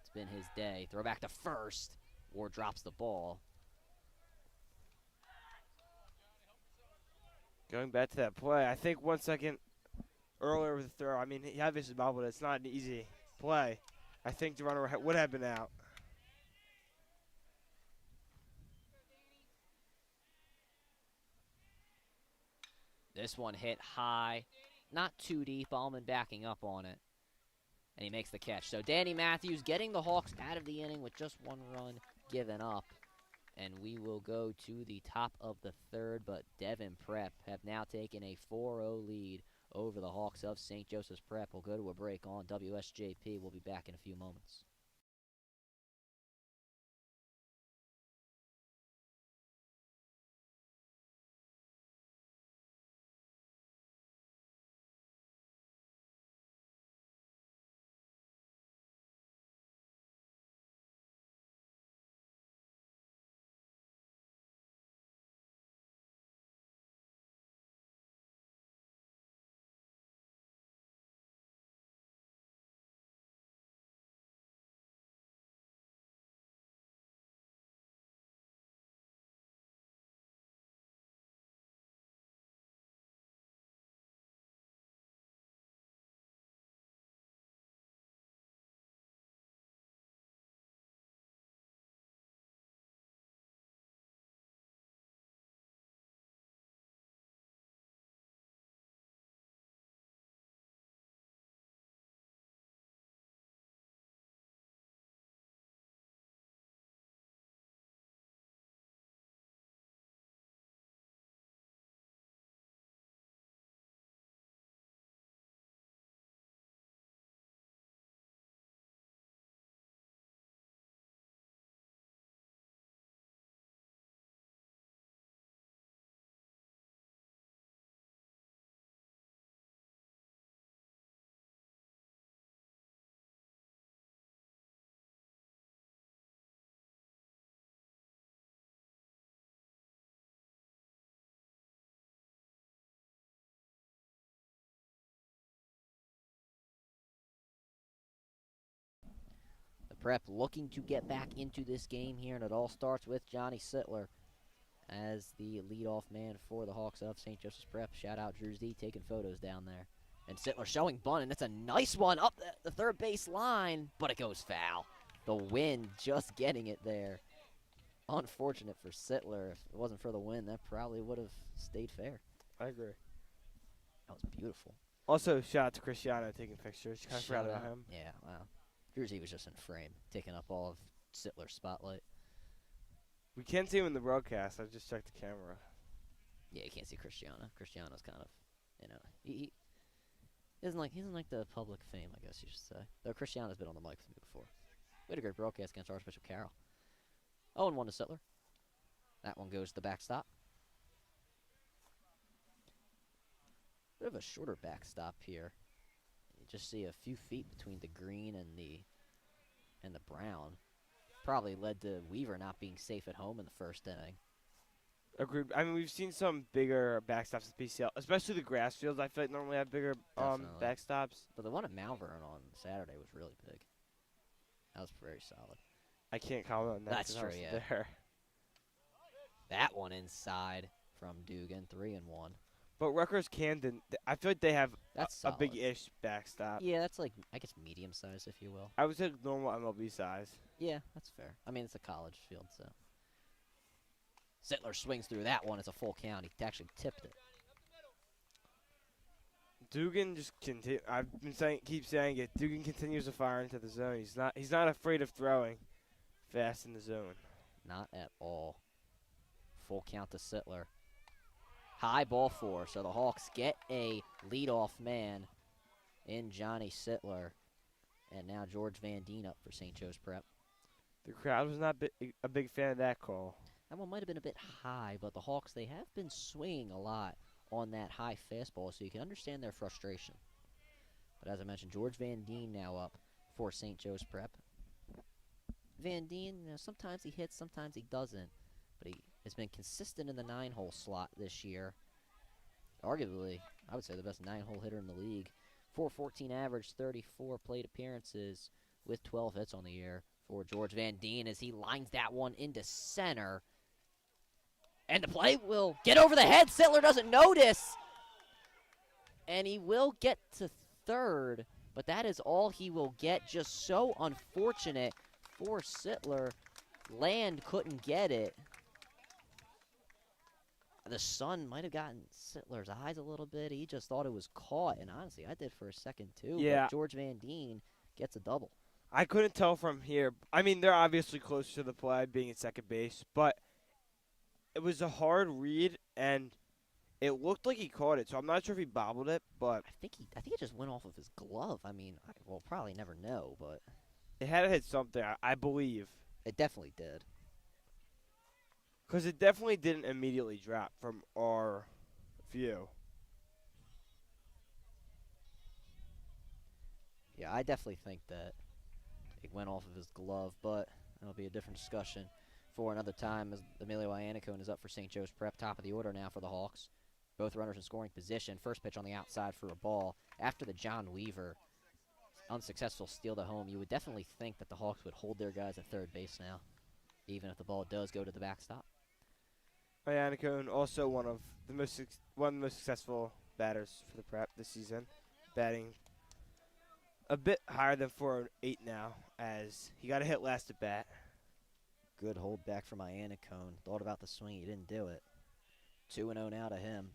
It's been his day. Throw back to first. Ward drops the ball. Going back to that play, I think 1 second earlier with the throw, I mean, he obviously bobbled it. It's not an easy play. I think the runner would have been out. This one hit high, not too deep. Allman backing up on it, and he makes the catch. So Danny Matthews getting the Hawks out of the inning with just 1 run given up. And we will go to the top of the third, but Devon Prep have now taken a 4-0 lead over the Hawks of St. Joseph's Prep. We'll go to a break on WSJP. We'll be back in a few moments. Prep looking to get back into this game here, and it all starts with Johnny Sittler as the leadoff man for the Hawks of St. Joseph's Prep. Shout out Drew Z taking photos down there. And Sittler showing bunt, and it's a nice one up the third base line, but it goes foul. The wind just getting it there. Unfortunate for Sittler. If it wasn't for the wind, that probably would have stayed fair. I agree. That was beautiful. Also, shout out to Cristiano taking pictures. Kind of forgot about him. Yeah, wow. Drew Z was just in frame, taking up all of Sittler's spotlight. We can't see him in the broadcast. I just checked the camera. Yeah, you can't see Cristiano. Cristiano's kind of, he isn't like the public fame, I guess you should say. Though Cristiano's been on the mic with me before. We had a great broadcast against Archbishop Carroll. 0-1 to Sittler. That one goes to the backstop. Bit of a shorter backstop here. You just see a few feet between the green and the brown. Probably led to Weaver not being safe at home in the first inning. Agreed. I mean, we've seen some bigger backstops at PCL, especially the grass fields. I feel like normally have bigger backstops. But the one at Malvern on Saturday was really big. That was very solid. I can't comment on that. That's true, yeah. There. That one inside from Dugan, 3-1. But Rutgers Camden, I feel like they have That's a solid. big-ish backstop. Yeah, that's like, I guess, medium size, if you will. I would say normal MLB size. Yeah, that's fair. I mean, it's a college field, so. Sittler swings through that one. It's a full count. He actually tipped it. Dugan just continue. I've been keep saying it. Dugan continues to fire into the zone. He's not afraid of throwing fast in the zone. Not at all. Full count to Sittler. High ball four, so the Hawks get a leadoff man in Johnny Sittler. And now George Van Deen up for St. Joe's Prep. The crowd was not a big fan of that call. That one might have been a bit high, but the Hawks, they have been swinging a lot on that high fastball, so you can understand their frustration. But as I mentioned, George Van Deen now up for St. Joe's Prep. Van Deen, sometimes he hits, sometimes he doesn't, but he has been consistent in the 9-hole slot this year. Arguably, I would say the best 9-hole hitter in the league. 414 average, 34 plate appearances with 12 hits on the year for George Van Deen as he lines that one into center. And the play will get over the head. Sittler doesn't notice. And he will get to third, but that is all he will get. Just so unfortunate for Sittler. Land couldn't get it. The sun might have gotten Sittler's eyes a little bit. He just thought it was caught, and honestly, I did for a second too. Yeah. But George Van Deen gets a double. I couldn't tell from here. I mean, they're obviously close to the play, being at second base, but it was a hard read, and it looked like he caught it. So I'm not sure if he bobbled it, but I think it just went off of his glove. I mean, we'll probably never know, but it had to hit something, I believe. it definitely did. Because it definitely didn't immediately drop from our view. Yeah, I definitely think that it went off of his glove, but that'll be a different discussion for another time as Emilio Iannicone is up for St. Joe's Prep. Top of the order now for the Hawks. Both runners in scoring position. First pitch on the outside for a ball. After the John Weaver unsuccessful steal to home, you would definitely think that the Hawks would hold their guys at third base now, even if the ball does go to the backstop. Iannicone, also one of the most successful batters for the Prep this season, batting a bit higher than 408 now, as he got a hit last at bat. Good hold back from Iannicone. Thought about the swing, he didn't do it. 2-0 now to him.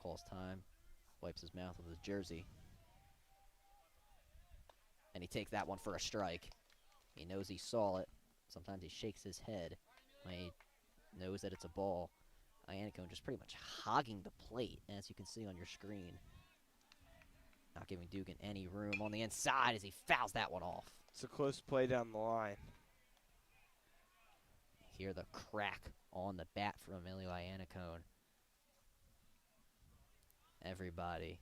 Calls time, wipes his mouth with his jersey. And he takes that one for a strike. He knows he saw it. Sometimes he shakes his head when he knows that it's a ball. Iannicone just pretty much hogging the plate, as you can see on your screen. Not giving Dugan any room on the inside as he fouls that one off. It's a close play down the line. Hear the crack on the bat from Emilio Iannicone. Everybody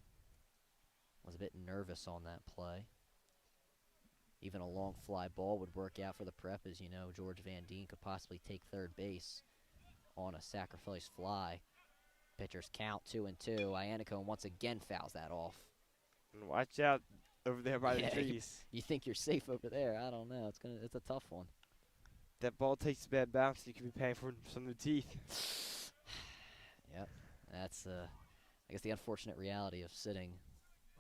was a bit nervous on that play. Even a long fly ball would work out for the Prep, as you know, George Van Deen could possibly take third base on a sacrifice fly. Pitchers count 2-2. Iannicone once again fouls that off. And watch out over there by the trees. You think you're safe over there? I don't know. It's a tough one. That ball takes a bad bounce. You could be paying for some new teeth. Yep, that's I guess the unfortunate reality of sitting,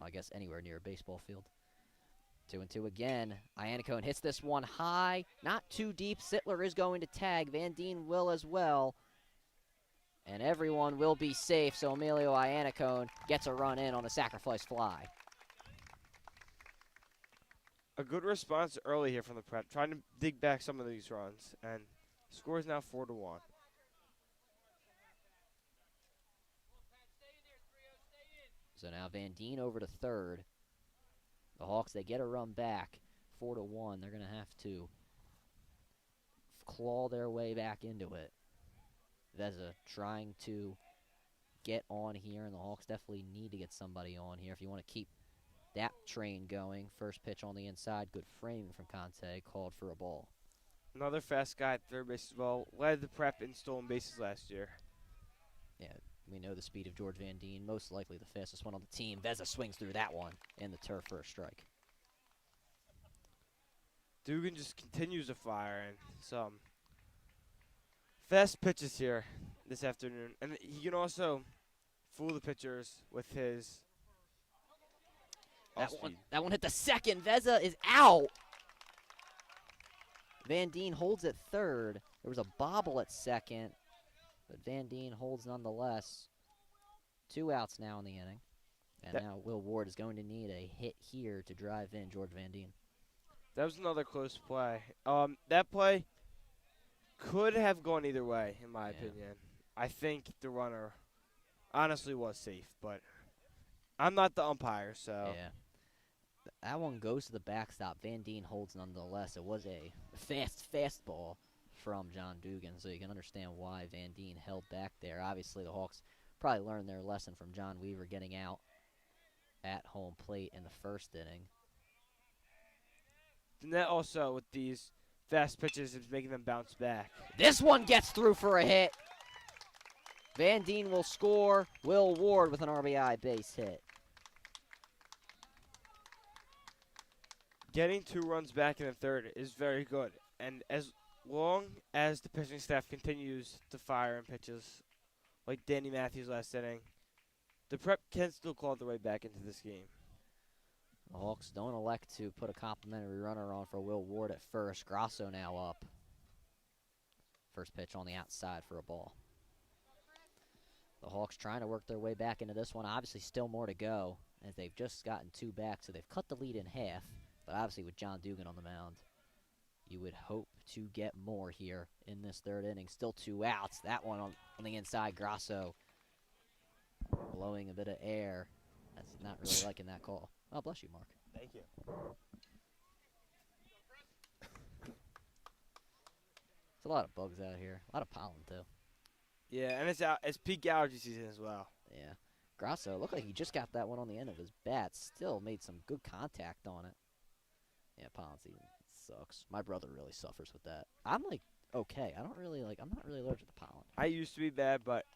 I guess, anywhere near a baseball field. 2-2 again. Iannicone hits this one high, not too deep. Sittler is going to tag. Van Deen will as well. And everyone will be safe, so Emilio Iannicone gets a run in on a sacrifice fly. A good response early here from the Prep, trying to dig back some of these runs. And the score is now 4-1. So now Van Deen over to third. The Hawks, they get a run back, 4-1. They're going to have to claw their way back into it. Veza trying to get on here, and the Hawks definitely need to get somebody on here if you want to keep that train going. First pitch on the inside, good framing from Conte, called for a ball. Another fast guy at third base as well. Led the Prep in stolen bases last year. Yeah, we know the speed of George Van Deen, most likely the fastest one on the team. Veza swings through that one in the turf for a strike. Dugan just continues to fire, and some Fast pitches here this afternoon. And he can also fool the pitchers with his off speed. That one hit the second. Veza is out. Van Deen holds at third. There was a bobble at second, but Van Deen holds nonetheless. 2 outs now in the inning. And now Will Ward is going to need a hit here to drive in George Van Deen. That was another close play. That play could have gone either way, in my opinion. I think the runner honestly was safe, but I'm not the umpire, so. Yeah. That one goes to the backstop. Van Deen holds nonetheless. It was a fastball from John Dugan, so you can understand why Van Deen held back there. Obviously, the Hawks probably learned their lesson from John Weaver getting out at home plate in the first inning. And that also, with these fast pitches, is making them bounce back. This one gets through for a hit. Van Deen will score. Will Ward with an RBI base hit. Getting 2 runs back in the third is very good. And as long as the pitching staff continues to fire in pitches like Danny Matthews last inning, the Prep can still claw their way back into this game. The Hawks don't elect to put a complimentary runner on for Will Ward at first. Grasso now up. First pitch on the outside for a ball. The Hawks trying to work their way back into this one. Obviously still more to go as they've just gotten 2 back, so they've cut the lead in half. But obviously with John Dugan on the mound, you would hope to get more here in this third inning. Still 2 outs. That one on the inside, Grasso blowing a bit of air. That's not really liking that call. Oh, bless you, Mark. Thank you. There's a lot of bugs out here. A lot of pollen, too. Yeah, and it's peak allergy season as well. Yeah. Grasso looked like he just got that one on the end of his bat. Still made some good contact on it. Yeah, pollen season sucks. My brother really suffers with that. I'm like okay. I'm not really allergic to pollen. I used to be bad, but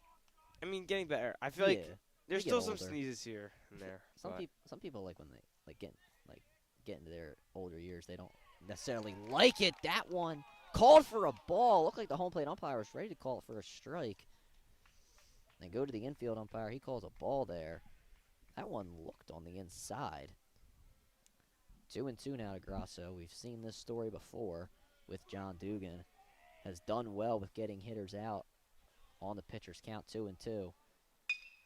I mean getting better. I feel like there's still some sneezes here and there. Some people like when they get into their older years, they don't necessarily like it. That one called for a ball. Looked like the home plate umpire was ready to call it for a strike. Then go to the infield umpire. He calls a ball there. That one looked on the inside. 2-2 now to Grasso. We've seen this story before with John Dugan. Has done well with getting hitters out on the pitcher's count. 2-2.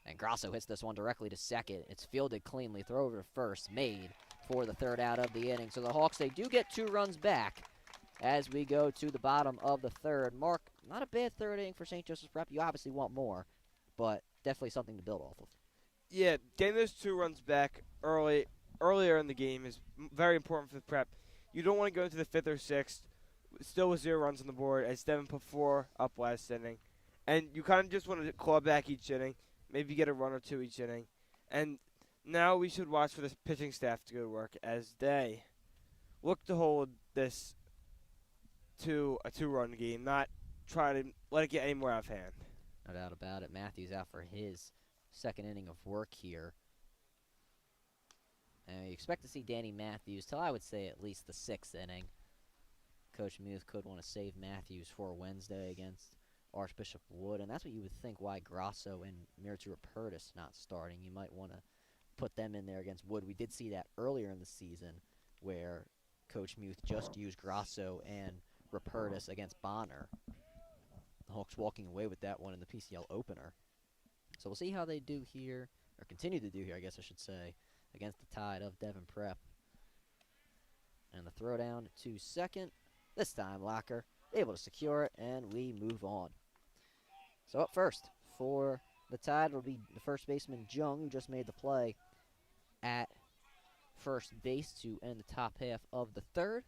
And Grasso hits this one directly to second. It's fielded cleanly. Throw over to first. Made for the third out of the inning. So the Hawks, they do get 2 runs back as we go to the bottom of the third. Mark, not a bad third inning for St. Joseph's Prep. You obviously want more, but definitely something to build off of. Yeah, getting those 2 runs back earlier in the game is very important for the Prep. You don't want to go into the 5th or 6th still with 0 runs on the board as Devon put 4 up last inning. And you kind of just want to claw back each inning, maybe get a run or 2 each inning. And now we should watch for the pitching staff to go to work as they look to hold this to a 2-run game, not try to let it get any more out of hand. No doubt about it. Matthews out for his second inning of work here. And you expect to see Danny Matthews till I would say at least the 6th inning. Coach Muth could want to save Matthews for Wednesday against Archbishop Wood, and that's what you would think why Grasso and Miritu Rupertus not starting. You might want to put them in there against Wood. We did see that earlier in the season where Coach Muth just used Grasso and Rupertus against Bonner. The Hawks walking away with that one in the PCL opener. So we'll see how they do here, or continue to do here, I guess I should say, against the Tide of Devon Prep. And the throw down to second. This time, Locker able to secure it, and we move on. So up first for the Tide will be the first baseman, Jung, who just made the play at first base to end the top half of the third.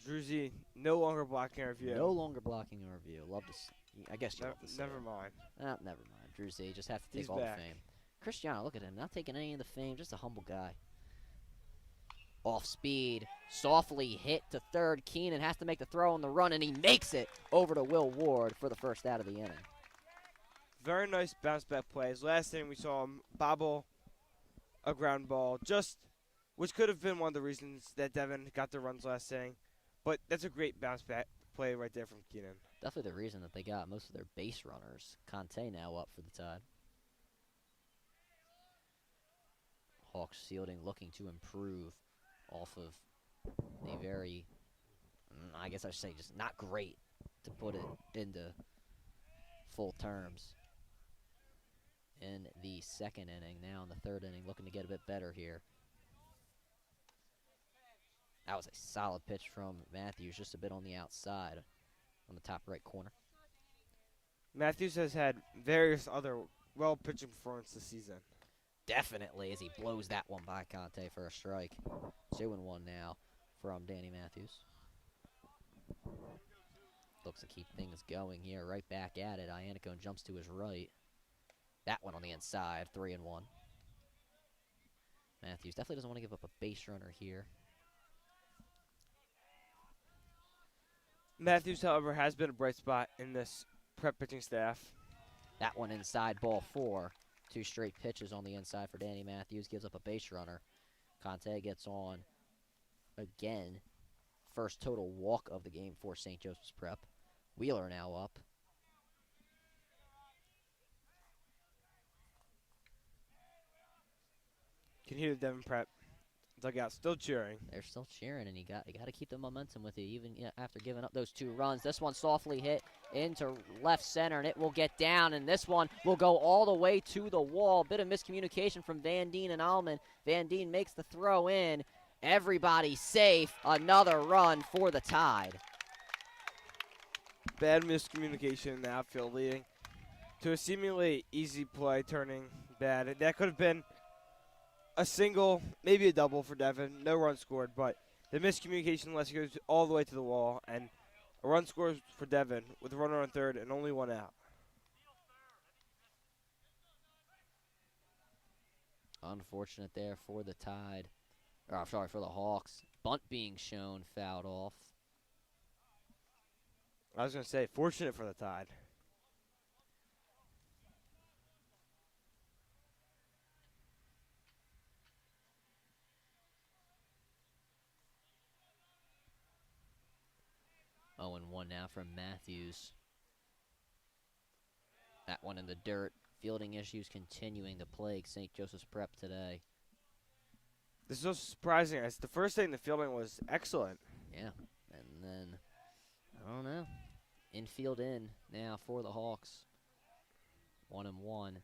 Druzy no longer blocking our view. No longer blocking our view. Love to see. I guess you love to see Never it. mind. Never mind. Druzy just have to take He's all back. the fame. Cristiano, look at him. Not taking any of the fame. Just a humble guy. Off speed. Softly hit to third. Keenan has to make the throw on the run, and he makes it over to Will Ward for the first out of the inning. Very nice bounce back plays. Last inning we saw him bobble a ground ball, which could have been one of the reasons that Devon got the runs last inning. But that's a great bounce back play right there from Keenan. Definitely the reason that they got most of their base runners. Conte now up for the Tide. Hawks fielding looking to improve off of the very, I guess I should say, just not great, to put it into full terms, in the second inning. Now in the third inning, looking to get a bit better here. That was a solid pitch from Matthews, just a bit on the outside on the top right corner. Matthews has had various other well-pitching performances this season. Definitely, as he blows that one by Conte for a strike. 2-1 now from Danny Matthews. Looks to keep things going here. Right back at it. Iannicone jumps to his right. That one on the inside. 3-1. Matthews definitely doesn't want to give up a base runner here. Matthews, however, has been a bright spot in this Prep pitching staff. That one inside, ball 4. 2 straight pitches on the inside for Danny Matthews. Gives up a base runner. Conte gets on again. First total walk of the game for St. Joseph's Prep. Wheeler now up. Can hear the Devon Prep dugout still cheering. They're still cheering, and you got to keep the momentum with you, even after giving up those 2 runs. This one softly hit into left center, and it will get down, and this one will go all the way to the wall. Bit of miscommunication from Van Deen and Allman. Van Deen makes the throw in. Everybody safe. Another run for the Tide. Bad miscommunication in the outfield, leading to a seemingly easy play turning bad. That could have been a single, maybe a double for Devon. No run scored, but the miscommunication lets it go all the way to the wall, and a run scores for Devon with a runner on third and only 1 out. Unfortunate there for the Tide. Or, I'm sorry, for the Hawks. Bunt being shown, fouled off. I was going to say, fortunate for the Tide. Oh, and 1 now from Matthews. That one in the dirt. Fielding issues continuing to plague St. Joseph's Prep today. This is so surprising. As the first thing, the fielding was excellent. Yeah, and then, I don't know. Infield in now for the Hawks. 1-1.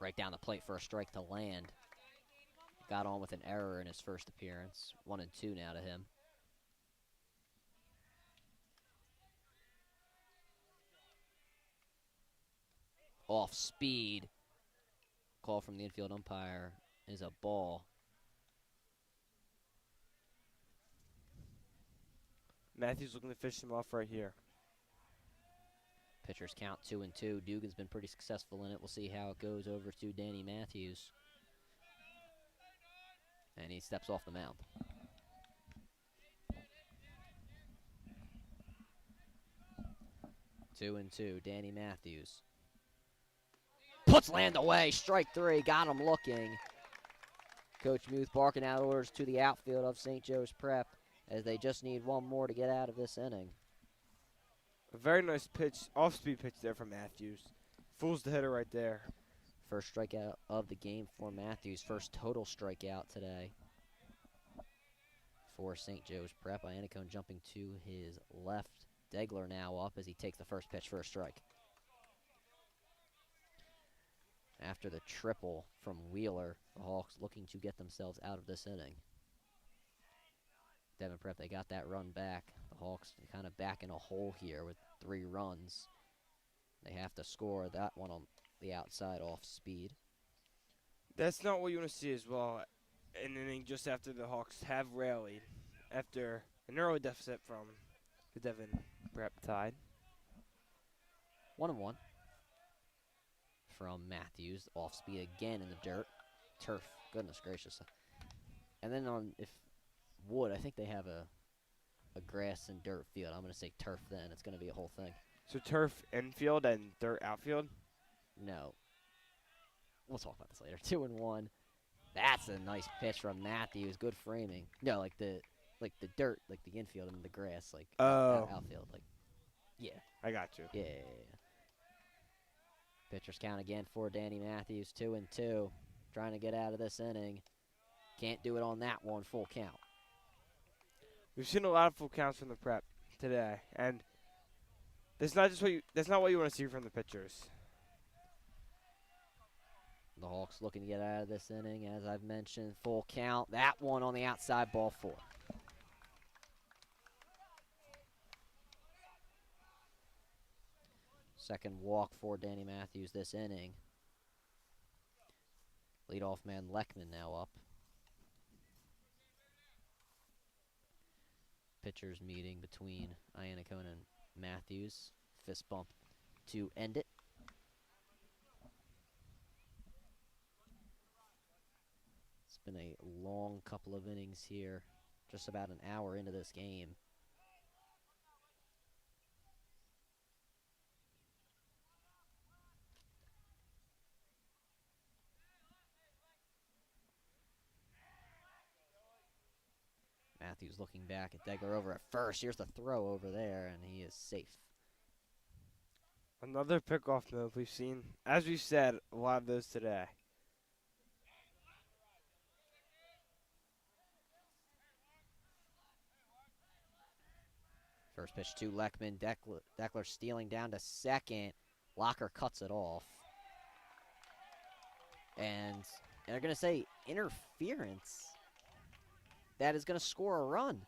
Right down the plate for a strike to land. Got on with an error in his first appearance. 1-2 now to him. Off speed. Call from the infield umpire is a ball. Matthews looking to fish him off right here. Pitchers count 2-2. Dugan's been pretty successful in it. We'll see how it goes over to Danny Matthews. And he steps off the mound. Two and two. Danny Matthews puts land away. Strike 3. Got him looking. Coach Muth barking out orders to the outfield of St. Joe's Prep as they just need 1 more to get out of this inning. A very nice pitch, off-speed pitch there from Matthews. Fools the hitter right there. First strikeout of the game for Matthews. First total strikeout today for St. Joe's Prep. Iannicone jumping to his left. Degler now up as he takes the first pitch for a strike. After the triple from Wheeler, the Hawks looking to get themselves out of this inning. Devon Prep, they got that run back. The Hawks kind of back in a hole here with 3 runs. They have to score that one on the outside off speed. That's not what you want to see as well. An inning just after the Hawks have rallied after an early deficit from the Devon Prep Tide. 1-1 from Matthews. Off speed again in the dirt. Turf. Goodness gracious. And then on, if wood, I think they have a grass and dirt field. I'm going to say turf then. It's going to be a whole thing. So turf infield and dirt outfield? No. We'll talk about this later. 2-1. That's a nice pitch from Matthews. Good framing. No, like the like the dirt, like the infield and the grass, like Oh, outfield, like yeah, I got you. yeah. Pitchers count again for Danny Matthews, 2-2, trying to get out of this inning. Can't do it on that one, full count. We've seen a lot of full counts from the prep today, and that's not what you want to see from the pitchers. The Hawks looking to get out of this inning, as I've mentioned, full count. That one on the outside, ball 4. Second walk for Danny Matthews this inning. Leadoff man Leckman now up. Pitchers meeting between Iannacone and Matthews. Fist bump to end it. It's been a long couple of innings here. Just about an hour into this game. Matthews looking back at Degler over at first. Here's the throw over there, and he is safe. Another pickoff move we've seen, as we said, a lot of those today. First pitch to Leckman. Degler stealing down to second. Locker cuts it off. And they're going to say interference. That is going to score a run.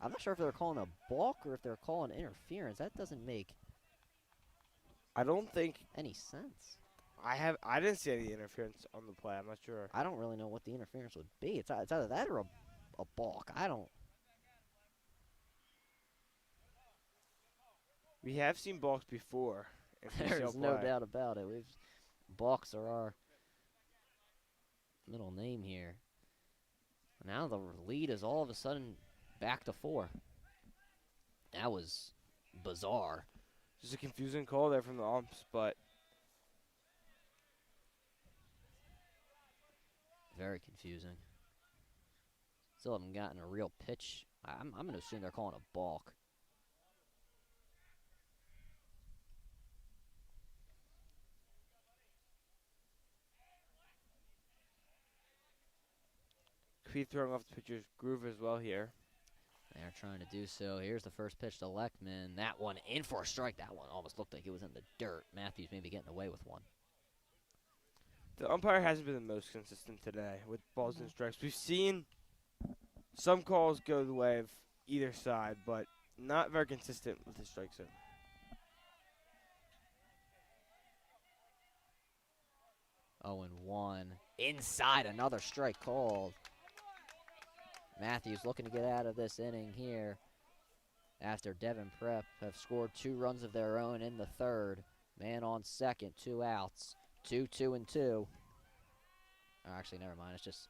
I'm not sure if they're calling a balk or if they're calling interference. That doesn't make I don't think any sense. I didn't see any interference on the play. I'm not sure. I don't really know what the interference would be. It's either that or a balk. I don't. We have seen balks before. There's no doubt about it. Balks are our middle name here. Now the lead is all of a sudden back to 4. That was bizarre. Just a confusing call there from the umps, but very confusing. Still haven't gotten a real pitch. I'm going to assume they're calling a balk. could be throwing off the pitcher's groove as well here. They're trying to do so. Here's the first pitch to Leckman. That one in for a strike. That one almost looked like it was in the dirt. Matthews maybe getting away with one. The umpire hasn't been the most consistent today with balls and strikes. We've seen some calls go the way of either side, but not very consistent with the strike zone. 0-1. Inside, another strike called. Matthews looking to get out of this inning here after Devon Prep have scored 2 runs of their own in the third. Man on second, 2 outs. 2-2-2. Actually, never mind. It's just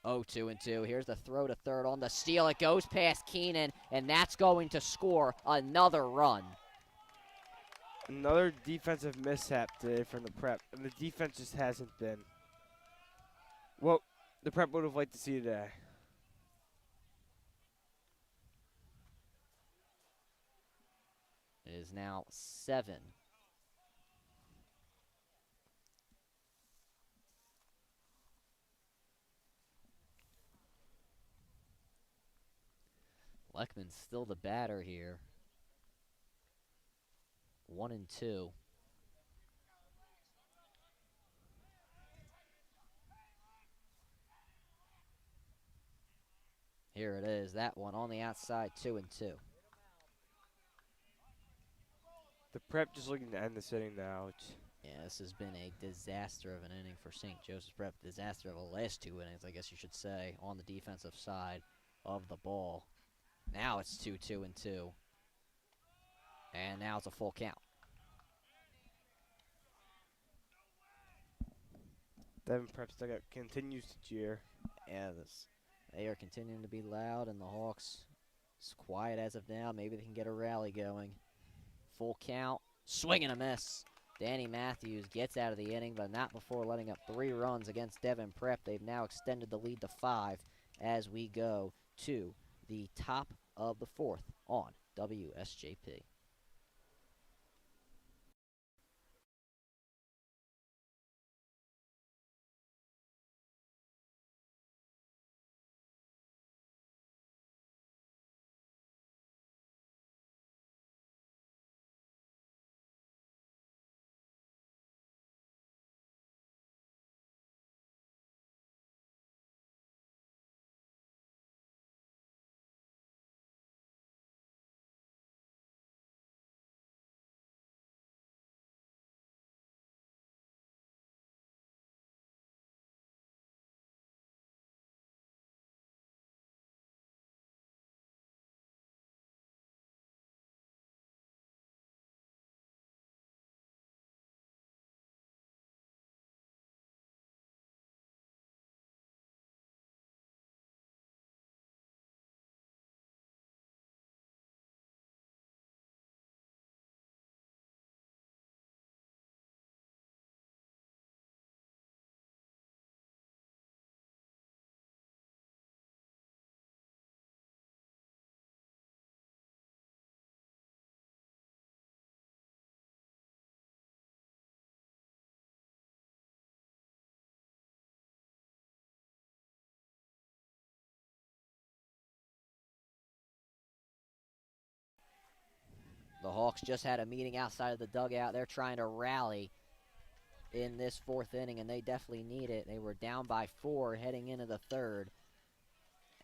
0-2-2. Here's the throw to third on the steal. It goes past Keenan, and that's going to score another run. Another defensive mishap today from the Prep, and the defense just hasn't been what the Prep would have liked to see today. It is now 7. Leckman's still the batter here. 1-2. Here it is. That one on the outside, 2-2. The Prep just looking to end the inning now. Yeah, this has been a disaster of an inning for St. Joseph's Prep. Disaster of the last 2 innings, I guess you should say, on the defensive side of the ball. Now it's 2-2-2. And now it's a full count. Devon Prep's dugout continues to cheer. Yeah, they are continuing to be loud, and the Hawks is quiet as of now. Maybe they can get a rally going. Full count. Swing and a miss. Danny Matthews gets out of the inning, but not before letting up 3 runs against Devon Prep. They've now extended the lead to 5 as we go to the top of the 4th on WSJP. The Hawks just had a meeting outside of the dugout. They're trying to rally in this 4th inning, and they definitely need it. They were down by 4 heading into the 3rd,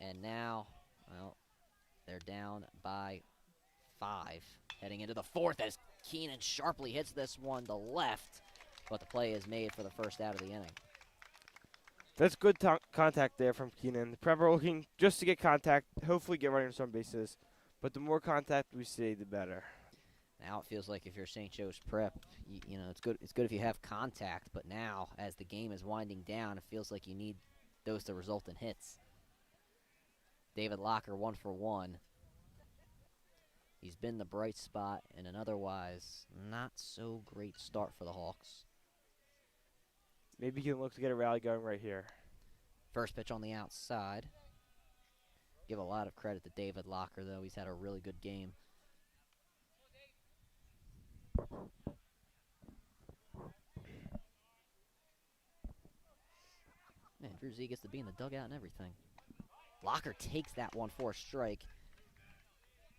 and now, well, they're down by 5 heading into the 4th as Keenan sharply hits this one to left, but the play is made for the first out of the inning. That's good contact there from Keenan. The Prep are looking just to get contact, hopefully get running some bases. But the more contact we see, the better. Now it feels like if you're St. Joe's Prep, you know, it's good if you have contact, but now as the game is winding down, it feels like you need those to result in hits. David Locker 1 for 1. He's been the bright spot in an otherwise not so great start for the Hawks. Maybe he can look to get a rally going right here. First pitch on the outside. Give a lot of credit to David Locker, though. He's had a really good game. Man, Drew Z gets to be in the dugout and everything. Locker takes that one for a strike.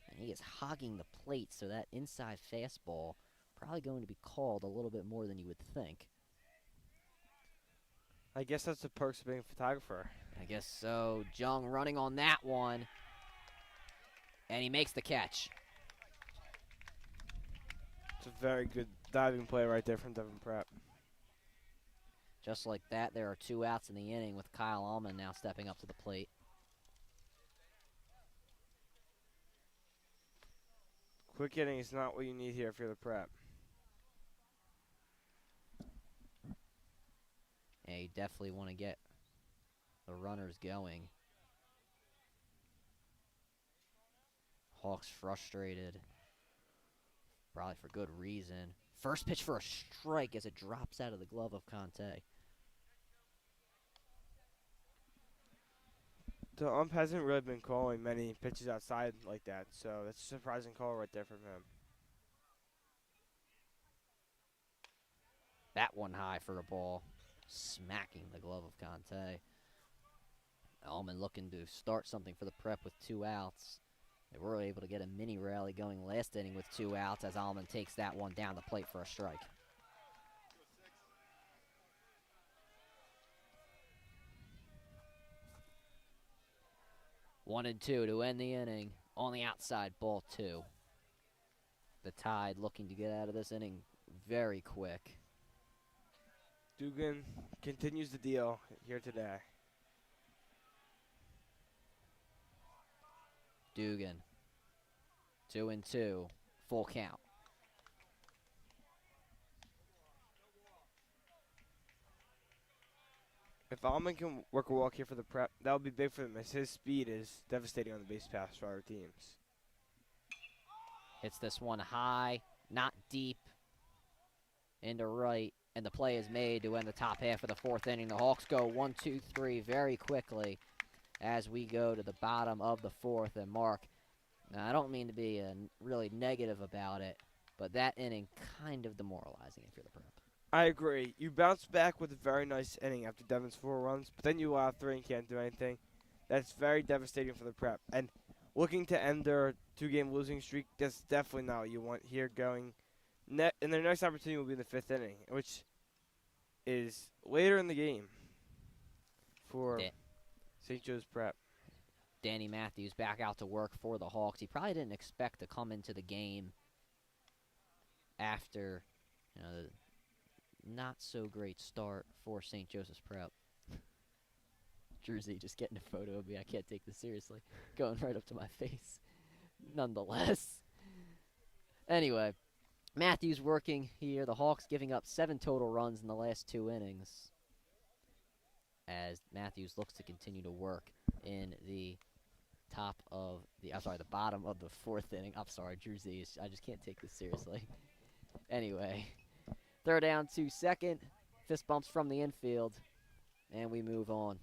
And he is hogging the plate, so that inside fastball probably going to be called a little bit more than you would think. I guess that's the perks of being a photographer. I guess so. Jung running on that one. And he makes the catch. It's a very good diving play right there from Devon Prep. Just like that, there are 2 outs in the inning with Kyle Allman now stepping up to the plate. Quick inning is not what you need here if you're the Prep. Yeah, you definitely want to get the runners going. Hawks frustrated. Probably for good reason. First pitch for a strike as it drops out of the glove of Conte. The ump hasn't really been calling many pitches outside like that, so that's a surprising call right there from him. That one high for a ball, smacking the glove of Conte. Allman looking to start something for the Prep with 2 outs. They were able to get a mini rally going last inning with 2 outs as Allman takes that one down the plate for a strike. One and 2 to end the inning. On the outside, ball 2. The Tide looking to get out of this inning very quick. Dugan continues the deal here today. Dugan. 2 and 2. Full count. If Allman can work a walk here for the Prep, that would be big for them, as his speed is devastating on the base paths for our teams. Hits this one high, not deep. into right, and the play is made to end the top half of the fourth inning. The Hawks go 1-2-3 very quickly as we go to the bottom of the fourth. And Mark, now, I don't mean to be really negative about it, but that inning kind of demoralizing if you're the Prep. I agree. You bounce back with a very nice inning after Devon's 4 runs, but then you allow 3 and can't do anything. That's very devastating for the Prep. And looking to end their 2-game losing streak, that's definitely not what you want here going. And their next opportunity will be in the 5th inning, which is later in the game for St. Joe's Prep. Danny Matthews back out to work for the Hawks. He probably didn't expect to come into the game after, the not so great start for St. Joseph's Prep. Jersey just getting a photo of me. I can't take this seriously. Going right up to my face. Nonetheless. Anyway, Matthews working here. The Hawks giving up 7 total runs in the last 2 innings, as Matthews looks to continue to work in the bottom of the 4th inning. I'm sorry, Jersey. I just can't take this seriously. Anyway, throw down to second. Fist bumps from the infield, and we move on.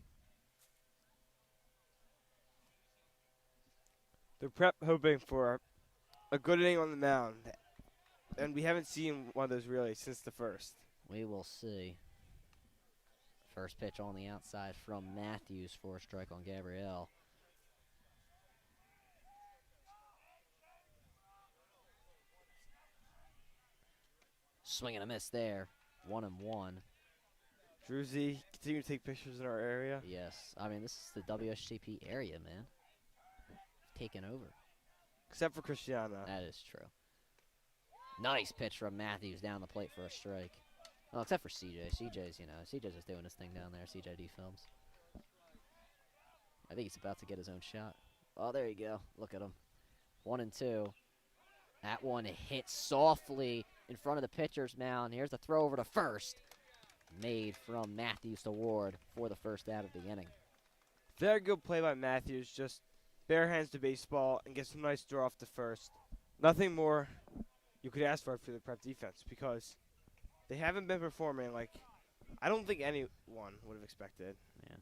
The Prep hoping for a good inning on the mound, and we haven't seen one of those really since the first. We will see. First pitch on the outside from Matthews for a strike on Gabrielle. Swing and a miss there. 1-1. Druzy, continue to take pictures in our area. Yes. I mean, this is the WSJP area, man. Taking over. Except for Christiana. That is true. Nice pitch from Matthews down the plate for a strike. Well, except for CJ. CJ's just doing his thing down there. CJD Films. I think he's about to get his own shot. Oh, there you go. Look at him. 1-2. That one hit softly in front of the pitcher's mound. Here's the throw over to first. Made from Matthews to Ward for the first out of the inning. Very good play by Matthews. Just bare hands to baseball and gets a nice throw off to first. Nothing more you could ask for the Prep defense, because they haven't been performing like I don't think anyone would have expected. Yeah.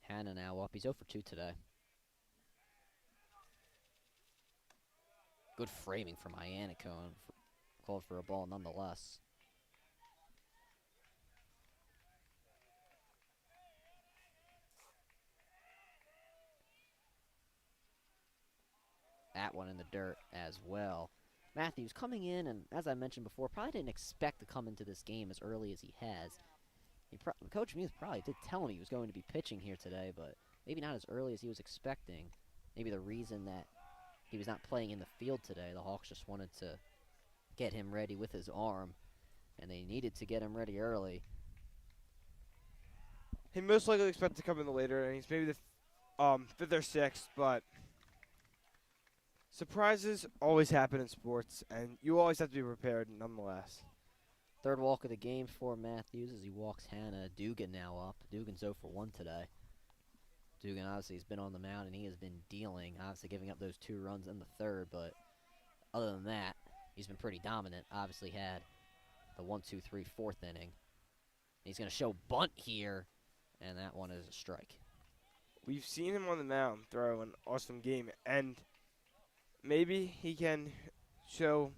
Hannah now up. He's 0 for 2 today. Good framing from Ianico, called for a ball nonetheless. That one in the dirt as well. Matthews coming in, and as I mentioned before, probably didn't expect to come into this game as early as he has. Coach Muth probably did tell him he was going to be pitching here today, but maybe not as early as he was expecting. Maybe the reason that he was not playing in the field today, the Hawks just wanted to get him ready with his arm, and they needed to get him ready early. He most likely expected to come in the later innings, maybe the 5th or 6th, but surprises always happen in sports, and you always have to be prepared nonetheless. Third walk of the game for Matthews as he walks Hannah. Dugan now up. Dugan's 0 for 1 today. Dugan obviously has been on the mound, and he has been dealing, obviously giving up those 2 runs in the third, but other than that, he's been pretty dominant. Obviously had the 1-2-3 4th inning. He's going to show bunt here, and that one is a strike. We've seen him on the mound throw an awesome game, and maybe he can show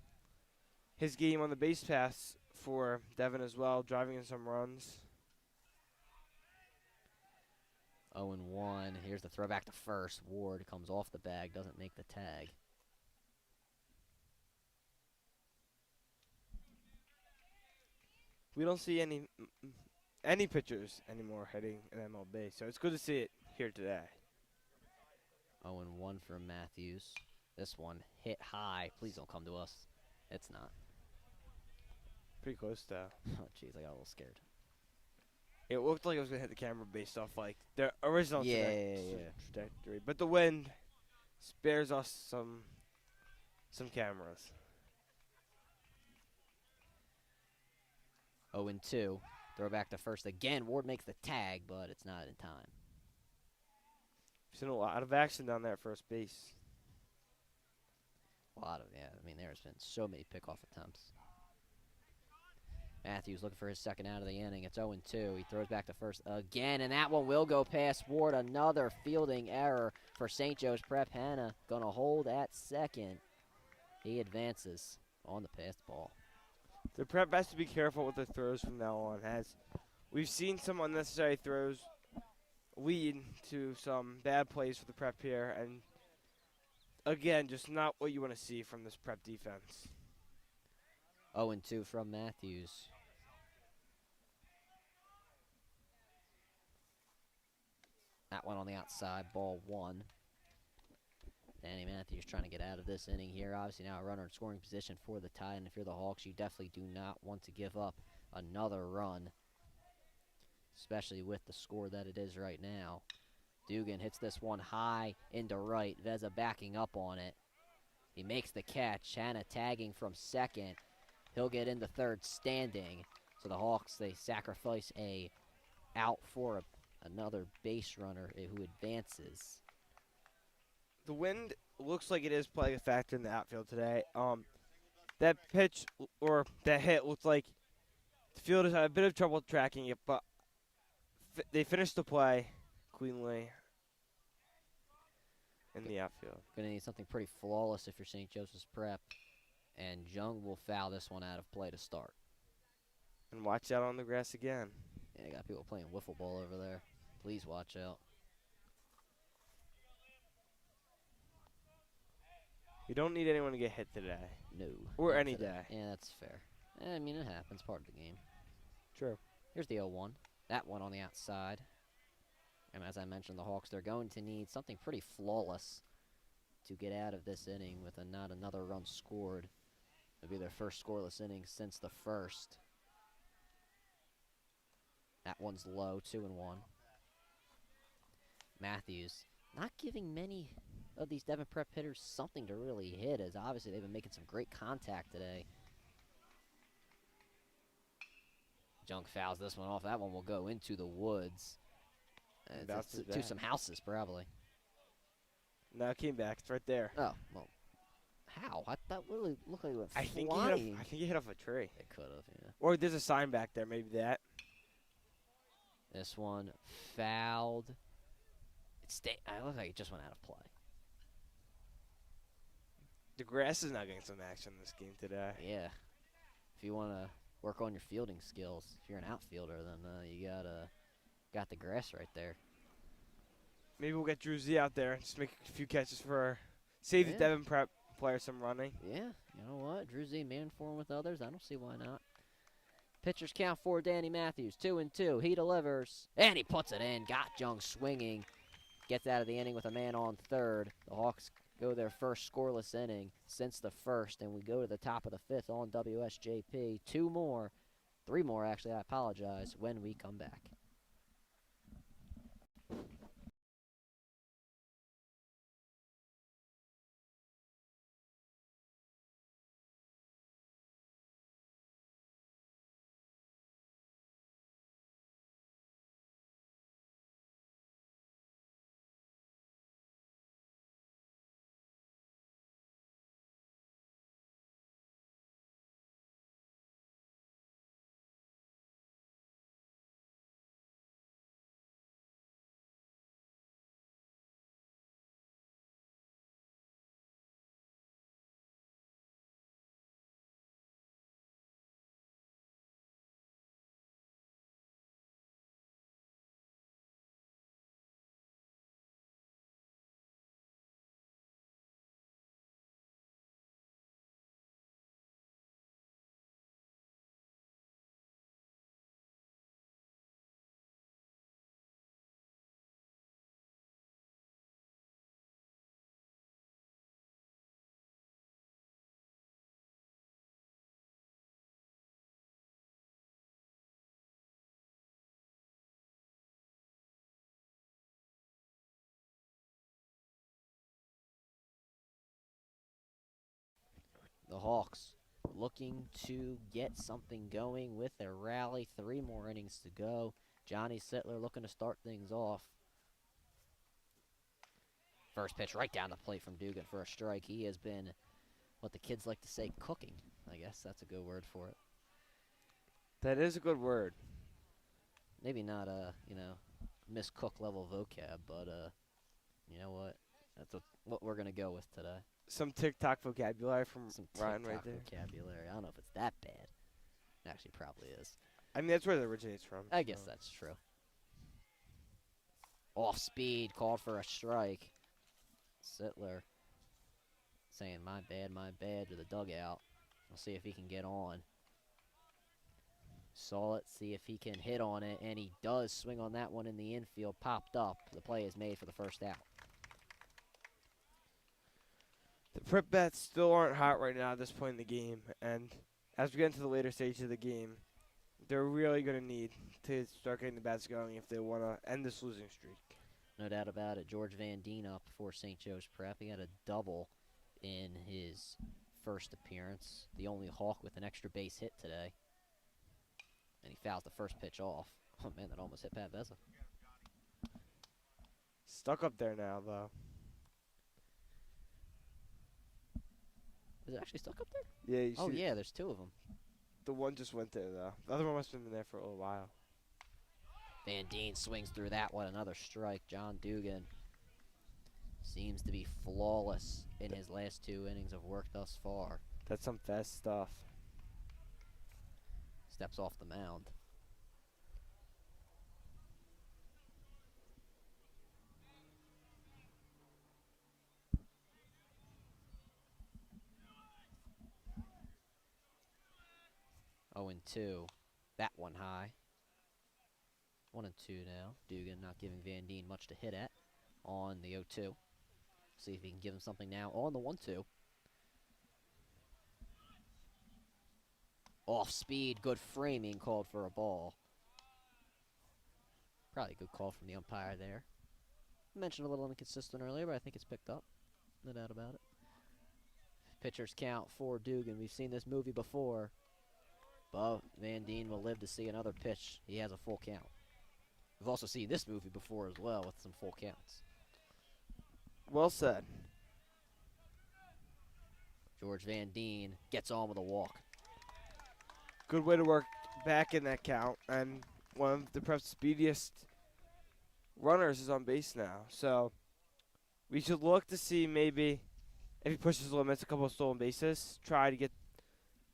his game on the base paths for Devon as well, driving in some runs. 0-1. Here's the throw back to first. Ward comes off the bag, doesn't make the tag. We don't see any pitchers anymore heading in MLB, so it's good to see it here today. 0-1 for Matthews. This one hit high. Please don't come to us. It's not. Pretty close, though. Oh, jeez, I got a little scared. It looked like it was going to hit the camera based off, like, the original trajectory. But the wind spares us some cameras. 0-2. Throw back to first again. Ward makes the tag, but it's not in time. We've seen a lot of action down there at first base. A lot of, yeah. I mean, there's been so many pickoff attempts. Matthews looking for his second out of the inning. It's 0-2. He throws back to first again, and that one will go past Ward. Another fielding error for St. Joe's Prep. Hanna going to hold at second. He advances on the passed ball. The Prep has to be careful with their throws from now on, as we've seen some unnecessary throws lead to some bad plays for the Prep here, and again, just not what you want to see from this Prep defense. 0-2 from Matthews. That one on the outside, ball 1. Danny Matthews trying to get out of this inning here. Obviously now a runner in scoring position for the tie, and if you're the Hawks, you definitely do not want to give up another run, especially with the score that it is right now. Dugan hits this one high into right. Veza backing up on it. He makes the catch. Hanna tagging from second. He'll get into third standing. So the Hawks, they sacrifice a out for another base runner who advances. The wind looks like it is playing a factor in the outfield today. That pitch or that hit looks like the field has had a bit of trouble tracking it, but they finished the play cleanly in the outfield. Going to need something pretty flawless if you're St. Joseph's Prep. And Jung will foul this one out of play to start. And watch out on the grass again. Yeah, got people playing wiffle ball over there. Please watch out. You don't need anyone to get hit today. No. Or not any today. day. Yeah, that's fair. I mean, it happens. Part of the game. True. Here's the 0-1. That one on the outside. And as I mentioned, the Hawks, they're going to need something pretty flawless to get out of this inning with not another run scored. It'll be their first scoreless inning since the first. That one's low, 2-1. Matthews not giving many of these Devon Prep hitters something to really hit, as obviously they've been making some great contact today. Junk fouls this one off. That one will go into the woods. To some houses, probably. No, it came back. It's right there. Oh, well. How? I thought it really looked like it went I think flying. he hit off a tree. It could have, yeah. Or there's a sign back there, maybe that. This one fouled. I look like it just went out of play. The grass is not getting some action in this game today. Yeah. If you want to work on your fielding skills, if you're an outfielder, then you got the grass right there. Maybe we'll get Drew Z out there and just make a few catches for save the Devon Prep player some running. Yeah, you know what? Drew Z man form with others. I don't see why not. Pitchers count for Danny Matthews. 2-2. He delivers, and he puts it in. Got Jung swinging. Gets out of the inning with a man on third. The Hawks go their first scoreless inning since the first, and we go to the top of the fifth on WSJP. 3 more actually, I apologize, when we come back. The Hawks looking to get something going with their rally. 3 more innings to go. Johnny Sittler looking to start things off. First pitch right down the plate from Dugan for a strike. He has been, what the kids like to say, cooking. I guess that's a good word for it. That is a good word. Maybe not Miss Cook level vocab, but you know what? That's what we're gonna go with today. Some TikTok vocabulary from Some Ryan TikTok right there. vocabulary. I don't know if it's that bad. Actually, probably is. I mean, that's where it originates from. I guess that's true. Off speed, called for a strike. Sittler saying my bad to the dugout. We'll see if he can get on. Saw it, see if he can hit on it, and he does swing on that one in the infield. Popped up. The play is made for the first out. The Prep bats still aren't hot right now at this point in the game, and as we get into the later stages of the game, they're really going to need to start getting the bats going if they want to end this losing streak. No doubt about it. George Van Deen up for St. Joe's Prep. He had a double in his first appearance. The only Hawk with an extra base hit today. And he fouls the first pitch off. Oh, man, that almost hit Pat Vezza. Stuck up there now, though. Is it actually stuck up there? Yeah, you Oh, see yeah, there's two of them. the one just went there, though. The other one must have been there for a little while. Van Deen swings through that one. Another strike. John Dugan seems to be flawless in his last 2 innings of work thus far. That's some fast stuff. Steps off the mound. Oh, and 2. That one high. 1 and 2 now. Dugan not giving Van Deen much to hit at on the 0-2. See if he can give him something now on the 1-2. Off speed, good framing, called for a ball. Probably a good call from the umpire there. Mentioned a little inconsistent earlier, but I think it's picked up. No doubt about it. Pitcher's count for Dugan. We've seen this movie before. But Van Deen will live to see another pitch. He has a full count. We've also seen this movie before as well with some full counts. Well said. George Van Deen gets on with a walk. Good way to work back in that count, and one of the Prep's speediest runners is on base now. So we should look to see maybe if he pushes the limits, a couple of stolen bases, try to get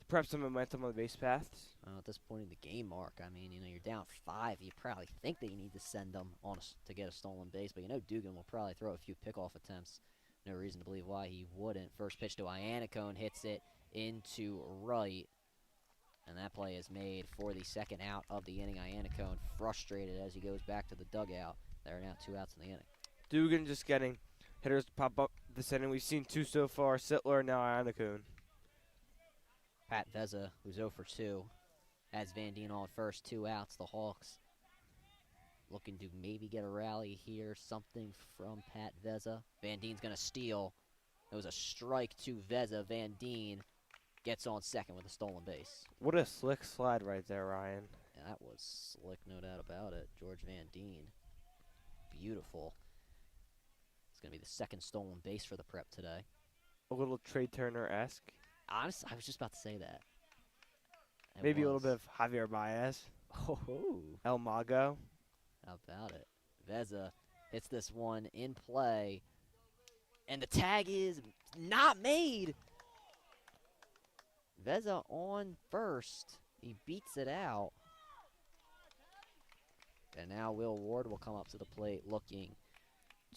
the Prep some momentum on the base paths. At this point in the game, Mark, I mean, you're down 5. You probably think that you need to send them on to get a stolen base, but Dugan will probably throw a few pickoff attempts. No reason to believe why he wouldn't. First pitch to Iannacone, hits it into right. And that play is made for the second out of the inning. Iannacone frustrated as he goes back to the dugout. There are now 2 outs in the inning. Dugan just getting hitters to pop up this inning. We've seen 2 so far, Sittler and now Iannacone. Pat Vezza, who's 0 for 2, has Van Deen on first, 2 outs. The Hawks looking to maybe get a rally here, something from Pat Vezza. Van Deen's going to steal. It was a strike to Vezza. Van Deen gets on second with a stolen base. What a slick slide right there, Ryan. Yeah, that was slick, no doubt about it. George Van Deen. Beautiful. It's going to be the second stolen base for the Prep today. A little Trey Turner-esque. Honestly, I was just about to say that. Maybe a little bit of Javier Baez. Oh, El Mago. how about it? Vezza hits this one in play, and the tag is not made. Vezza on first. He beats it out. And now Will Ward will come up to the plate looking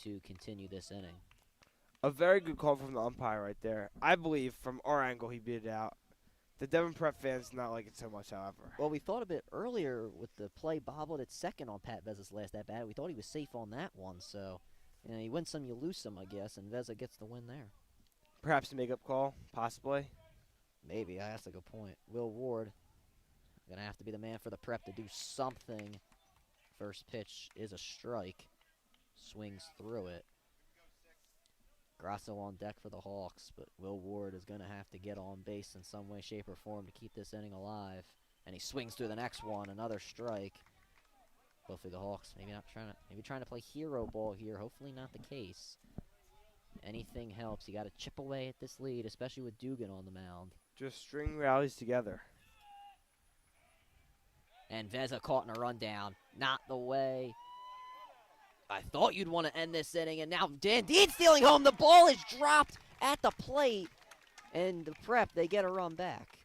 to continue this inning. A very good call from the umpire right there. I believe from our angle he beat it out. The Devon Prep fans not like it so much, however. Well, we thought a bit earlier with the play bobbled at second on Pat Vezza's last at bat. We thought he was safe on that one, so you win some, you lose some, I guess, and Vezza gets the win there. Perhaps a make-up call, possibly. Maybe, that's a good point. Will Ward gonna have to be the man for the Prep to do something. First pitch is a strike. Swings through it. Grasso on deck for the Hawks, but Will Ward is going to have to get on base in some way, shape, or form to keep this inning alive. And he swings through the next one, another strike. Hopefully the Hawks maybe trying to play hero ball here. Hopefully not the case. Anything helps. You got to chip away at this lead, especially with Dugan on the mound. Just string rallies together. And Veza caught in a rundown. Not the way I thought you'd want to end this inning. And now Dan Dean stealing home. The ball is dropped at the plate. And the Prep, they get a run back.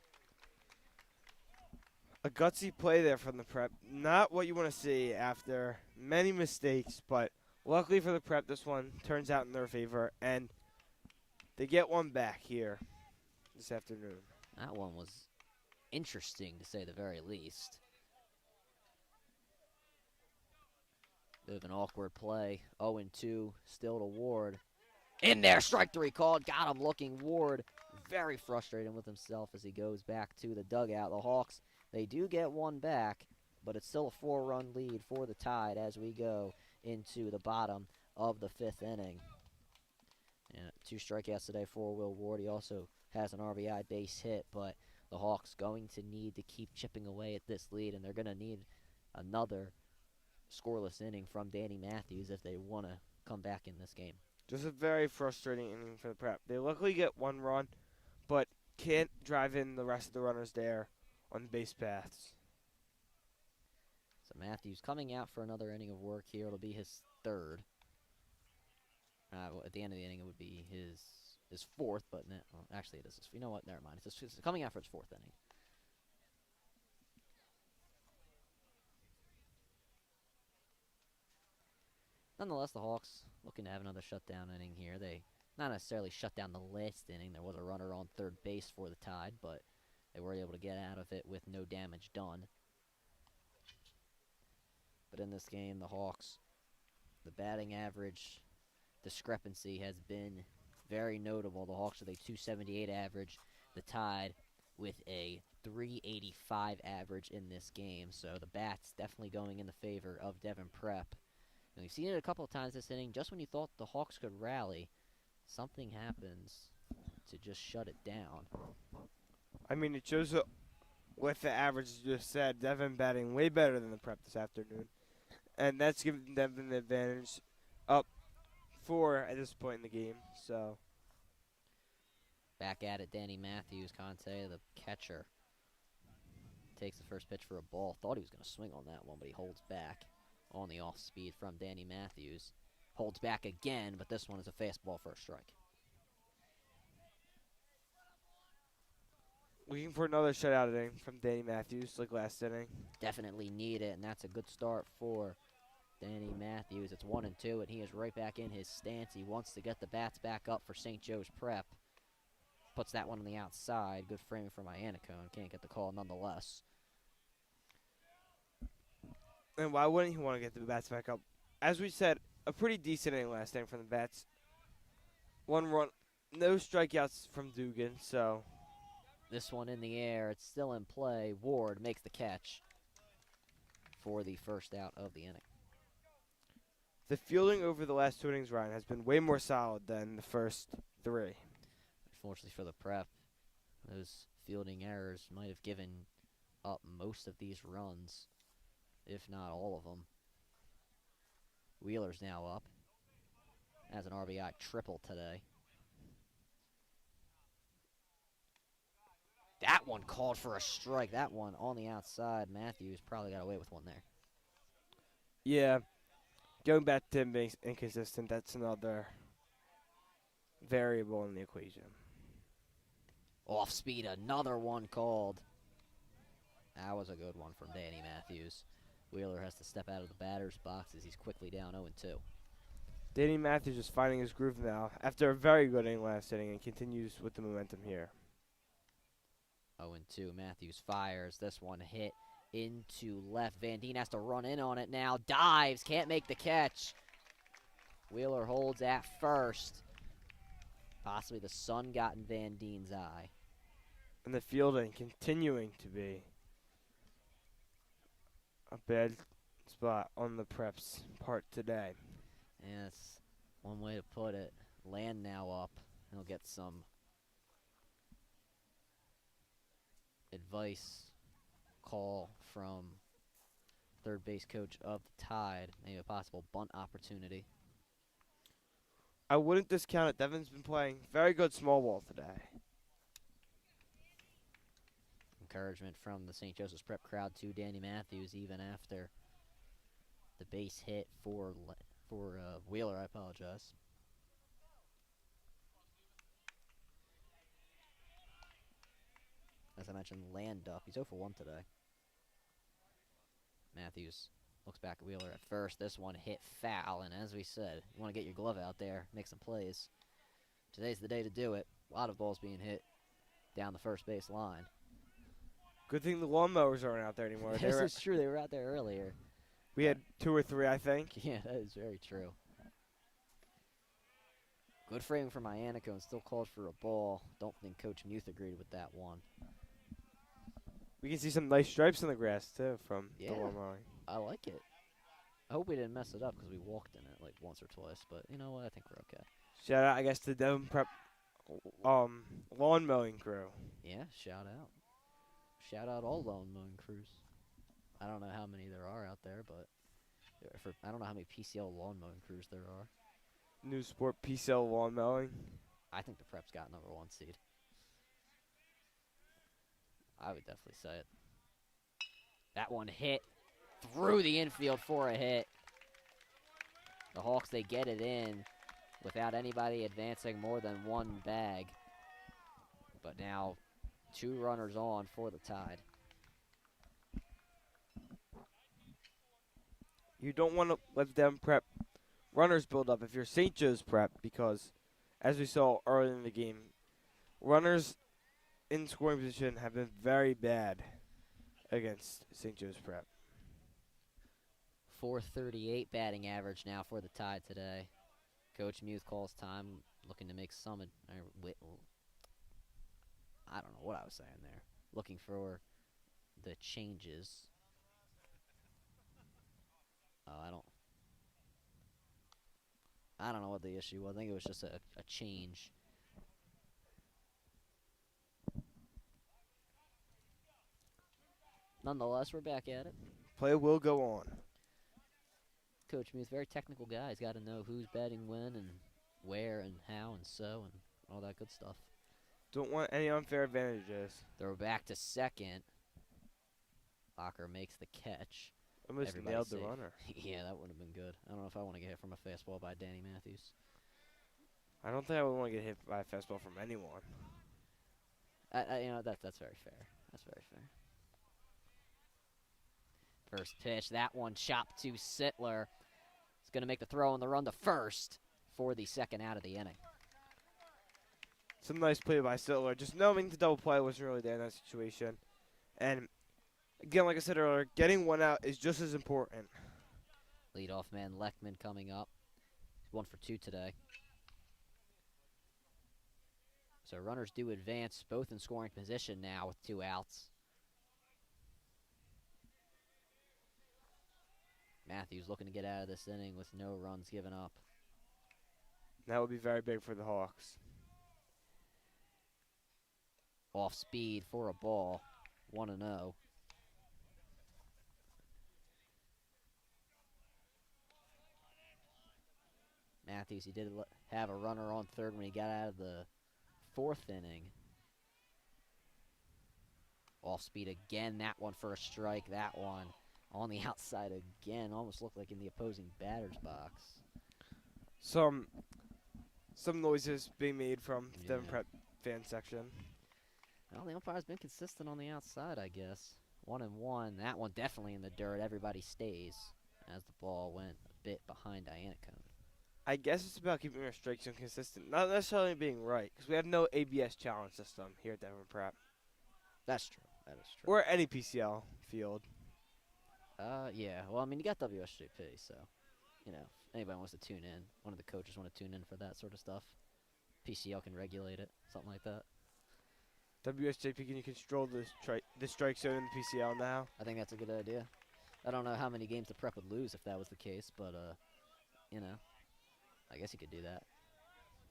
A gutsy play there from the Prep. Not what you want to see after many mistakes, but luckily for the Prep, this one turns out in their favor, and they get one back here this afternoon. That one was interesting, to say the very least. Bit of an awkward play. 0-2, still to Ward. In there, strike three called. Got him looking. Ward very frustrated with himself as he goes back to the dugout. The Hawks, they do get one back, but it's still a 4-run lead for the Tide as we go into the bottom of the 5th inning. And 2 strikeouts today for Will Ward. He also has an RBI base hit, but the Hawks going to need to keep chipping away at this lead, and they're going to need another scoreless inning from Danny Matthews if they want to come back in this game. Just a very frustrating inning for the Prep. They luckily get 1 run, but can't drive in the rest of the runners there on the base paths. So Matthews coming out for another inning of work here. It'll be his 3rd. At the end of the inning, it would be his 4th, but well, actually it is. You know what? Never mind. It's coming out for his 4th inning. Nonetheless, the Hawks looking to have another shutdown inning here. They not necessarily shut down the last inning. There was a runner on 3rd base for the Tide, but they were able to get out of it with no damage done. But in this game, the Hawks, the batting average discrepancy has been very notable. The Hawks with a 278 average, the Tide with a 385 average in this game. So the bats definitely going in the favor of Devon Prep. And we've seen it a couple of times this inning. Just when you thought the Hawks could rally, something happens to just shut it down. I mean, it shows with the average you just said, Devon batting way better than the Prep this afternoon. And that's giving Devon the advantage up 4 at this point in the game. So back at it, Danny Matthews, Conte, the catcher, takes the first pitch for a ball. Thought he was going to swing on that one, but he holds back on the off speed from Danny Matthews. Holds back again, but this one is a fastball for a strike. Looking for another shutout inning from Danny Matthews like last inning. Definitely need it, and that's a good start for Danny Matthews. It's 1-2, and he is right back in his stance. He wants to get the bats back up for St. Joe's Prep. Puts that one on the outside. Good framing for Iannacone. Can't get the call nonetheless. And why wouldn't he want to get the bats back up? As we said, a pretty decent inning last inning from the bats. 1 run, no strikeouts from Dugan, so. This one in the air. It's still in play. Ward makes the catch for the first out of the inning. The fielding over the last 2 innings, Ryan, has been way more solid than the first 3. Unfortunately for the Prep, those fielding errors might have given up most of these runs, if not all of them. Wheeler's now up. Has an RBI triple today. That one called for a strike. That one on the outside. Matthews probably got away with one there. Yeah. Going back to him being inconsistent, that's another variable in the equation. Off speed, another one called. That was a good one from Danny Matthews. Wheeler has to step out of the batter's box as he's quickly down 0-2. Danny Matthews is finding his groove now after a very good inning last inning and continues with the momentum here. 0-2, Matthews fires. This one hit into left. Van Dien has to run in on it now. Dives, can't make the catch. Wheeler holds at first. Possibly the sun got in Van Dien's eye. And the fielding continuing to be a bad spot on the Prep's part today. Yeah, that's one way to put it. Land now up. He'll get some advice call from third base coach of the Tide. Maybe a possible bunt opportunity. I wouldn't discount it. Devon's been playing very good small ball today. Encouragement from the St. Joseph's Prep crowd to Danny Matthews even after the base hit for Wheeler. I apologize. As I mentioned, land up. He's 0 for 1 today. Matthews looks back at Wheeler at first. This one hit foul, and as we said, you want to get your glove out there, make some plays. Today's the day to do it. A lot of balls being hit down the first base line. Good thing the lawnmowers aren't out there anymore. This is true. They were out there earlier. We had 2 or 3, I think. Yeah, that is very true. Good framing for Iannico and still called for a ball. Don't think Coach Muth agreed with that one. We can see some nice stripes on the grass, too, from Yeah. the lawnmowing. I like it. I hope we didn't mess it up because we walked in it like once or twice. But you know what? I think we're okay. Shout out, I guess, to Devon Prep lawn mowing crew. Yeah, shout out. Shout out all lawn mowing crews. I don't know how many there are out there, but I don't know how many PCL lawn mowing crews there are. New sport PCL lawn mowing. I think the Prep's got #1 seed. I would definitely say it. That one hit through the infield for a hit. The Hawks, they get it in without anybody advancing more than one bag. But now 2 runners on for the Tide. You don't want to let Devon Prep runners build up if you're St. Joe's Prep because, as we saw early in the game, runners in scoring position have been very bad against St. Joe's Prep. .438 batting average now for the Tide today. Coach Muth calls time, looking to make some. I don't know what I was saying there. Looking for the changes. Oh, I don't know what the issue was. I think it was just a change. Nonetheless, we're back at it. Play will go on. Coach Muth, very technical guy. He's got to know who's batting when and where and how and so and all that good stuff. Don't want any unfair advantages. Throw back to second. Locker makes the catch. Almost Everybody nailed the safe. runner. Yeah, that would have been good. I don't know if I want to get hit from a fastball by Danny Matthews. I don't think I would want to get hit by a fastball from anyone. That's very fair. That's very fair. First pitch, that one chopped to Sittler. He's going to make the throw on the run to first for the second out of the inning. Some nice play by Sittler. Just knowing the double play wasn't really there in that situation. And again, like I said earlier, getting one out is just as important. Leadoff man Leckman coming up. He's 1 for 2 today. So runners do advance, both in scoring position now with 2 outs. Matthews looking to get out of this inning with no runs given up. That would be very big for the Hawks. Off speed for a ball, 1-0. Matthews, he did have a runner on third when he got out of the 4th inning. Off speed again, that one for a strike, that one on the outside again. Almost looked like in the opposing batter's box. Some noises being made from the Devon Yeah. Prep fan section. Well, the umpire's been consistent on the outside, I guess. 1-1. That one definitely in the dirt. Everybody stays as the ball went a bit behind Iannico. I guess it's about keeping our strike zone consistent, not necessarily being right, because we have no ABS challenge system here at Devon Prep. That's true. That is true. Or any PCL field. Yeah. Well, I mean, you got WSJP, so, if anybody wants to tune in, one of the coaches want to tune in for that sort of stuff. PCL can regulate it, something like that. WSJP, can you control the strike zone in the PCL now? I think that's a good idea. I don't know how many games the Prep would lose if that was the case, but, I guess you could do that.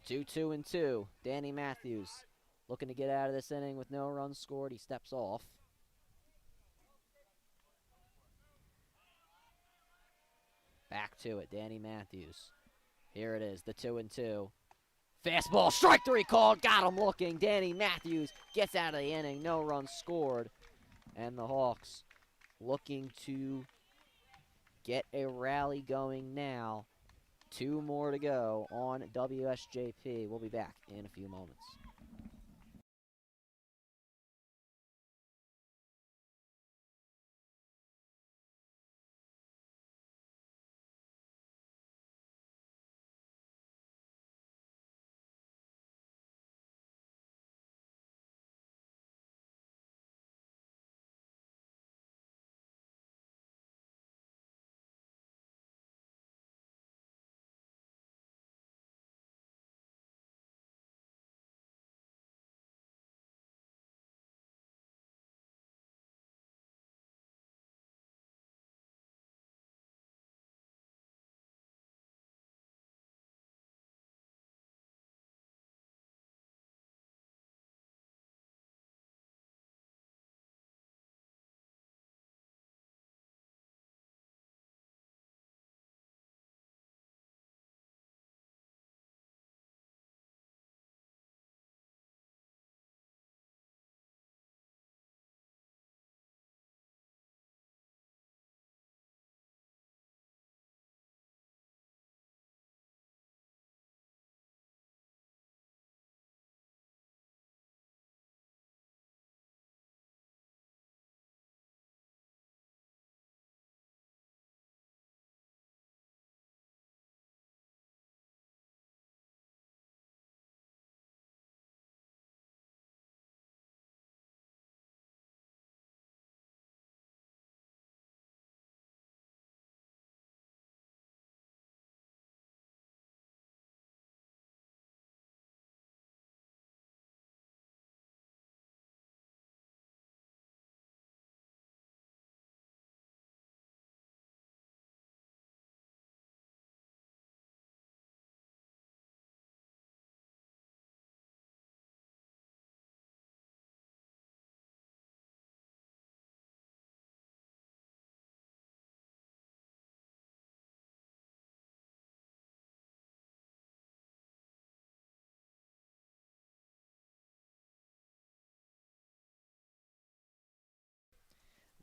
2-2-2. Danny Matthews looking to get out of this inning with no runs scored. He steps off. Back to it, Danny Matthews. Here it is, the 2-2. Fastball, strike three called, got him looking. Danny Matthews gets out of the inning, no runs scored. And the Hawks looking to get a rally going now. 2 more to go on WSJP. We'll be back in a few moments.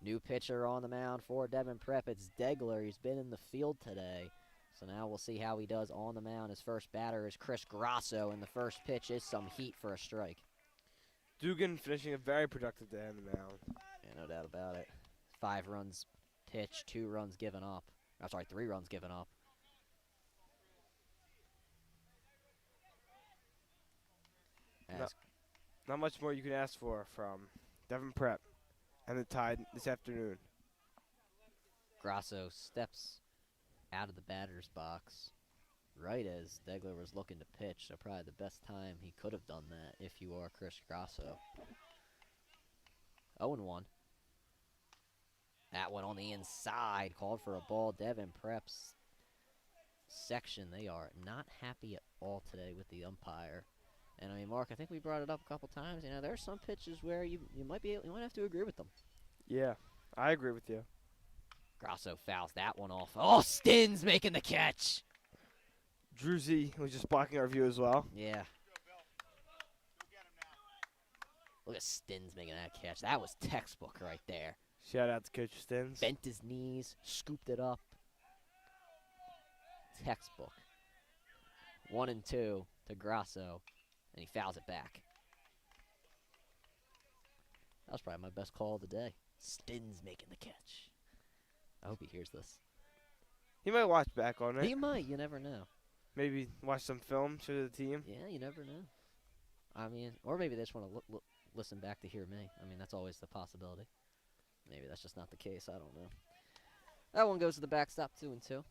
New pitcher on the mound for Devon Prep. It's Degler. He's been in the field today. So now we'll see how he does on the mound. His first batter is Chris Grasso, and the first pitch is some heat for a strike. Dugan finishing a very productive day on the mound. Yeah, no doubt about it. 5 runs pitched, 2 runs given up. I'm sorry, 3 runs given up. Not much more you can ask for from Devon Prep and the Tide this afternoon. Grasso steps out of the batter's box right as Degler was looking to pitch, so probably the best time he could have done that if you are Chris Grasso. 0-1. That one on the inside, called for a ball. Devon Prep's section, they are not happy at all today with the umpire. And I mean, Mark, I think we brought it up a couple times. You know, there are some pitches where you might have to agree with them. Yeah, I agree with you. Grasso fouls that one off. Oh, Stins making the catch. Druzy was just blocking our view as well. Yeah. Look at Stins making that catch. That was textbook right there. Shout out to Coach Stins. Bent his knees, scooped it up. Textbook. 1-2 to Grasso, and he fouls it back. That was probably my best call of the day. Stins making the catch. I hope he hears this. He might watch back on it. He might. You never know. Maybe watch some film, show the team. Yeah, you never know. I mean, or maybe they just want to listen back to hear me. I mean, that's always the possibility. Maybe that's just not the case. I don't know. That one goes to the backstop, 2-2.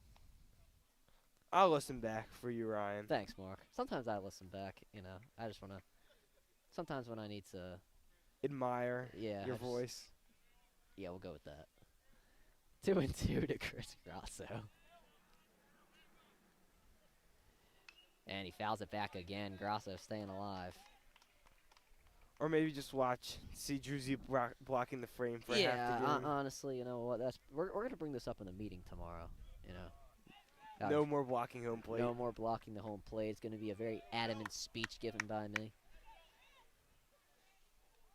I'll listen back for you, Ryan. Thanks, Mark. Sometimes I listen back. You know, I just want to. Sometimes when I need to admire your just, voice. Yeah, we'll go with that. 2-2 to Chris Grasso. And he fouls it back again. Grasso staying alive. Or maybe just see Druzy blocking the frame for half the game. Honestly, you know what? We're gonna bring this up in a meeting tomorrow. You know, No more blocking home plate. No more blocking the home plate. It's going to be a very adamant speech given by me.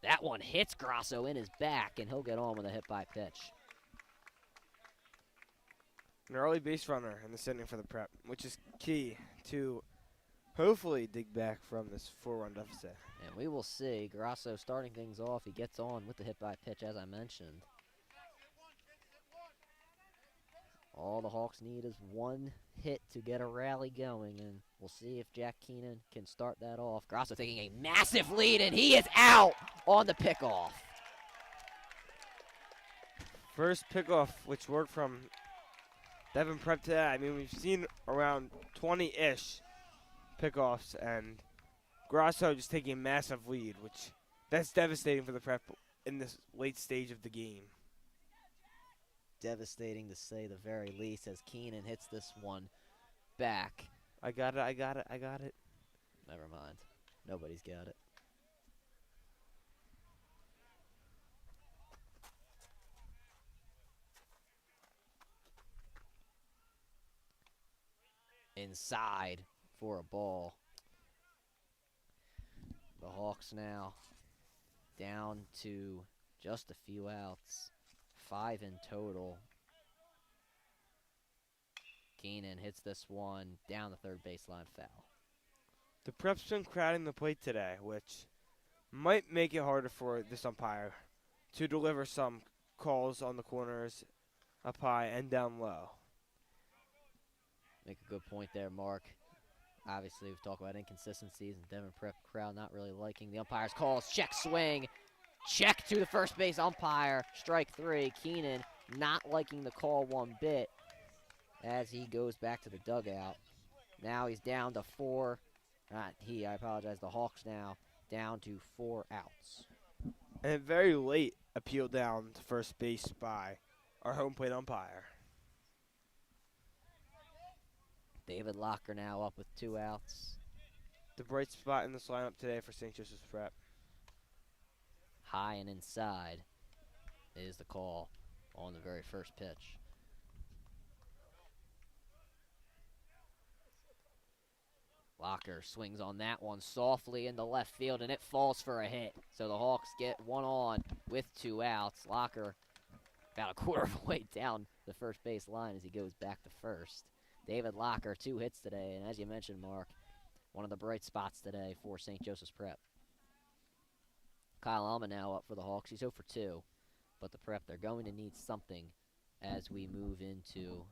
That one hits Grasso in his back, and he'll get on with a hit-by-pitch. An early base runner in the inning for the Prep, which is key to hopefully dig back from this 4-run deficit. And we will see. Grasso starting things off. He gets on with the hit-by-pitch, as I mentioned. All the Hawks need is one hit to get a rally going, and we'll see if Jack Keenan can start that off. Grasso taking a massive lead, and he is out on the pickoff. First pickoff, which worked from Devon Prep today. I mean, we've seen around 20-ish pickoffs, and Grasso just taking a massive lead, which that's devastating for the Prep in this late stage of the game. Devastating to say the very least, as Keenan hits this one back. I got it. Never mind. Nobody's got it. Inside for a ball. The Hawks now down to just a few outs. 5 in total. Keenan hits this one down the third baseline, foul. The Prep's been crowding the plate today, which might make it harder for this umpire to deliver some calls on the corners, up high and down low. Make a good point there, Mark. Obviously, we've talked about inconsistencies and Devon Prep crowd not really liking the umpire's calls. Check swing. Check to the first base umpire. Strike 3. Keenan not liking the call one bit as he goes back to the dugout. Now he's down to 4. I apologize. The Hawks now down to 4 outs. And very late appeal down to first base by our home plate umpire. David Locker now up with 2 outs. The bright spot in this lineup today for St. Joseph's Prep. High and inside is the call on the very first pitch. Locker swings on that one softly into left field, and it falls for a hit. So the Hawks get one on with 2 outs. Locker about a quarter of a way down the first base line as he goes back to first. David Locker, 2 hits today, and as you mentioned, Mark, one of the bright spots today for St. Joseph's Prep. Kyle Alma now up for the Hawks. He's 0 for 2, but the Prep, they're going to need something as we move into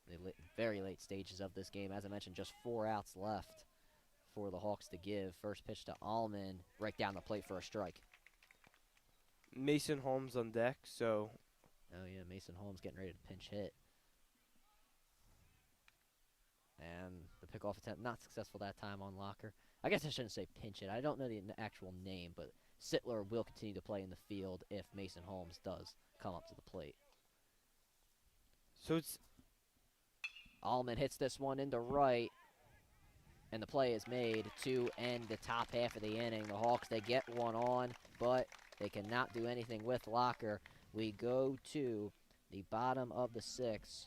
the very late stages of this game. As I mentioned, just 4 outs left for the Hawks to give. First pitch to Allman, right down the plate for a strike. Mason Holmes on deck, so. Oh, yeah, Mason Holmes getting ready to pinch hit. And the pickoff attempt not successful that time on Locker. I guess I shouldn't say pinch hit. I don't know the actual name, but Sittler will continue to play in the field if Mason Holmes does come up to the plate. So it's. Allman hits this one into right, and the play is made to end the top half of the inning. The Hawks, they get one on, but they cannot do anything with Locker. We go to the bottom of the 6th.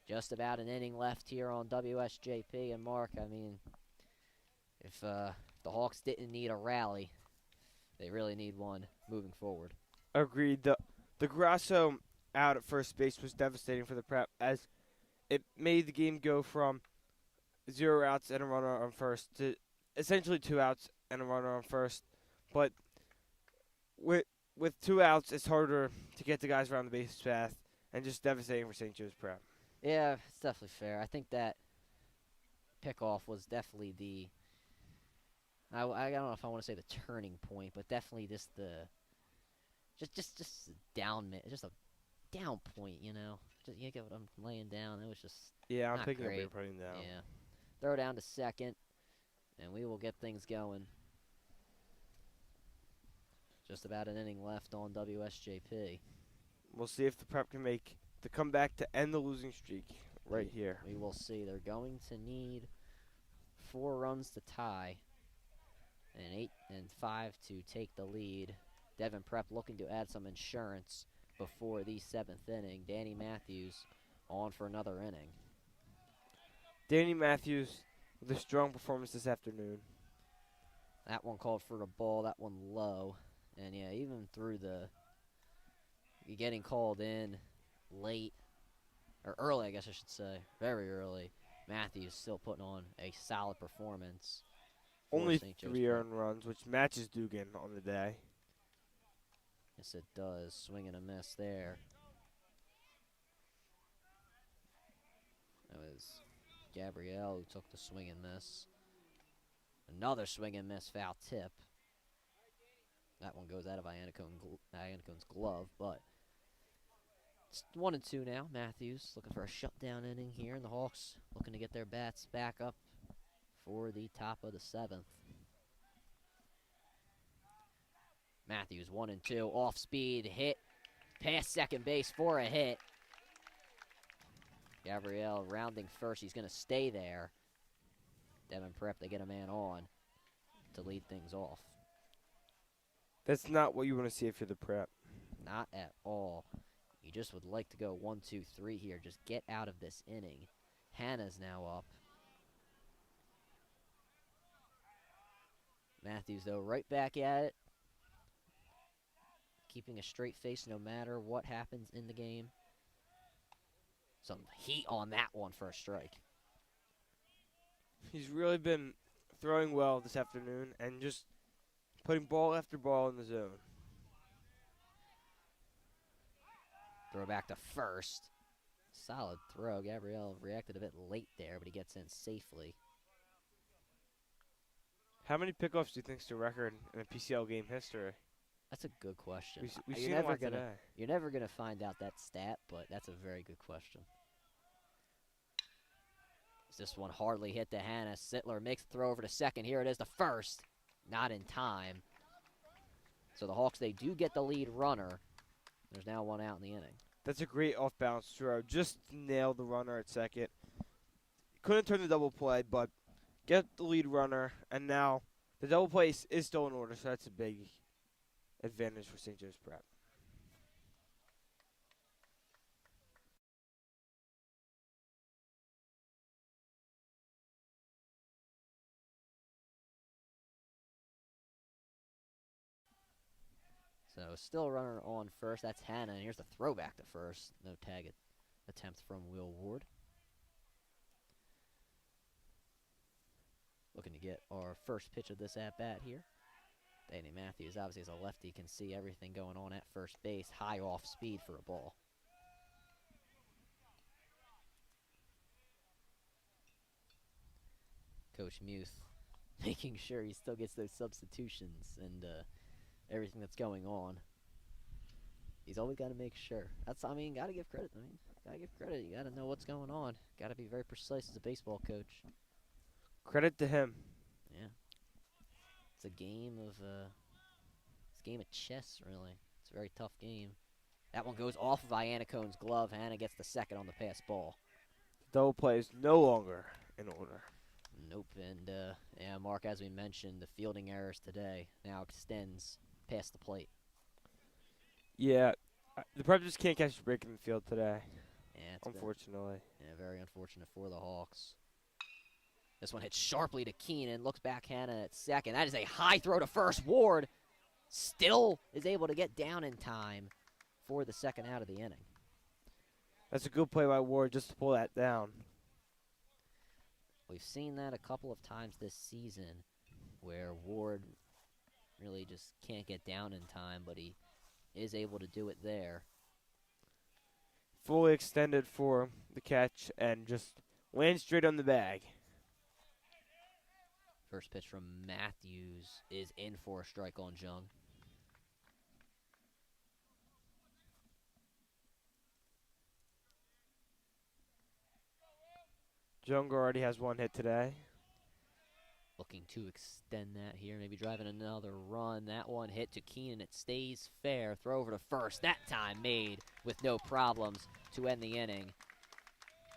Just about an inning left here on WSJP. And Mark, I mean, if the Hawks didn't need a rally, they really need one moving forward. Agreed. The Grasso out at first base was devastating for the Prep, as it made the game go from 0 outs and a runner on first to essentially 2 outs and a runner on first. But with 2 outs, it's harder to get the guys around the base path, and just devastating for St. Joe's Prep. Yeah, it's definitely fair. I think that pickoff was definitely the, I don't know if I want to say the turning point, but definitely just the, just down, just a down point, you know. Just, you get what I'm laying down. It was just Yeah, I'm not picking up great. what you're putting down. Yeah. Throw down to second, and we will get things going. Just about an inning left on WSJP. We'll see if the Prep can make the comeback to end the losing streak right here. We will see. They're going to need 4 runs to tie and 8 and 5 to take the lead. Devon Prep looking to add some insurance before the 7th inning. Danny Matthews on for another inning. Danny Matthews with a strong performance this afternoon. That one called for a ball, that one low. And yeah, even through the getting called in late, or early, I guess I should say, very early, Matthews still putting on a solid performance. Only St. Joe's 3 Prep. earned runs, which matches Dugan on the day. Yes, it does. Swing and a miss there. That was Gabrielle who took the swing and miss. Another swing and miss foul tip. That one goes out of Iannacone's glove, but it's 1-2 now. Matthews looking for a shutdown inning here, and the Hawks looking to get their bats back up for the top of the 7th. Matthews 1-2, off speed, hit, past second base for a hit. Gabrielle rounding first, he's going to stay there. Devon Prep, they get a man on to lead things off. That's not what you want to see if you're the Prep. Not at all. You just would like to go 1-2-3 here. Just get out of this inning. Hannah's now up. Matthews, though, right back at it. Keeping a straight face no matter what happens in the game. Some heat on that one for a strike. He's really been throwing well this afternoon and just putting ball after ball in the zone. Throw back to first. Solid throw. Gabrielle reacted a bit late there, but he gets in safely. How many pickoffs do you think is the record in a PCL game history? That's a good question. We've You're seen never a lot gonna today. You're never gonna find out that stat, but that's a very good question. This one hardly hit to Hannah. Sittler makes the throw over to second. Here it is to first. Not in time. So the Hawks, they do get the lead runner. There's now one out in the inning. That's a great off-balance throw. Just nailed the runner at second. Couldn't turn the double play, but get the lead runner. And now the double play is still in order, so that's a big advantage for St. Joe's Prep. So still a runner on first. That's Hannah. And here's the throwback to first. No tag attempt from Will Ward. Looking to get our first pitch of this at-bat here. Danny Matthews, obviously, as a lefty, can see everything going on at first base. High off speed for a ball. Coach Muth making sure he still gets those substitutions and everything that's going on. He's always got to make sure. Got to give credit. Got to give credit. You got to know what's going on. Got to be very precise as a baseball coach. Credit to him. Yeah. It's a game of chess, really. It's a very tough game. That one goes off of Iannacone's glove. Hannah gets the second on the pass ball. The double play is no longer in order. Nope, and yeah, Mark, as we mentioned, the fielding errors today now extends past the plate. Yeah, the Prep just can't catch a break in the field today, Yeah, unfortunately. very unfortunate for the Hawks. This one hits sharply to Keenan, looks back Hannah at second. That is a high throw to first. Ward still is able to get down in time for the second out of the inning. That's a good play by Ward just to pull that down. We've seen that a couple of times this season where Ward really just can't get down in time, but he is able to do it there. Fully extended for the catch and just lands straight on the bag. First pitch from Matthews is in for a strike on Jung. Jung already has one hit today. Looking to extend that here, maybe driving another run. That one hit to Keenan. It stays fair. Throw over to first. That time made with no problems to end the inning.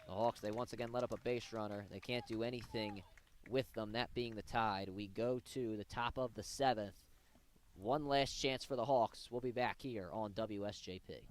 The Hawks, they once again let up a base runner. They can't do anything with them, that being the Tide. We go to the top of the 7th. One last chance for the Hawks. We'll be back here on WSJP.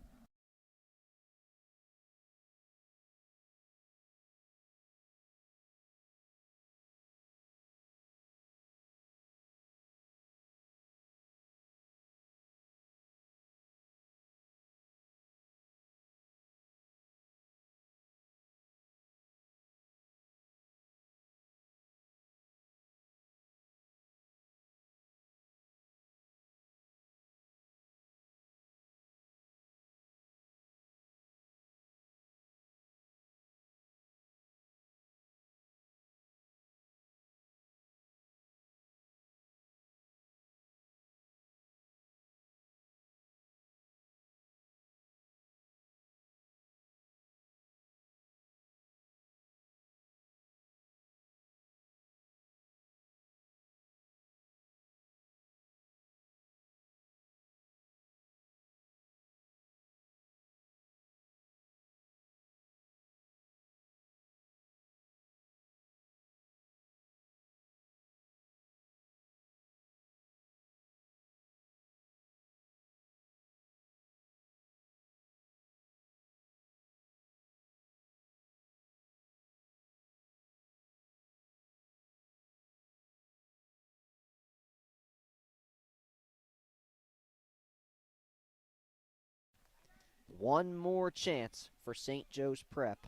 one more chance for St. Joe's Prep.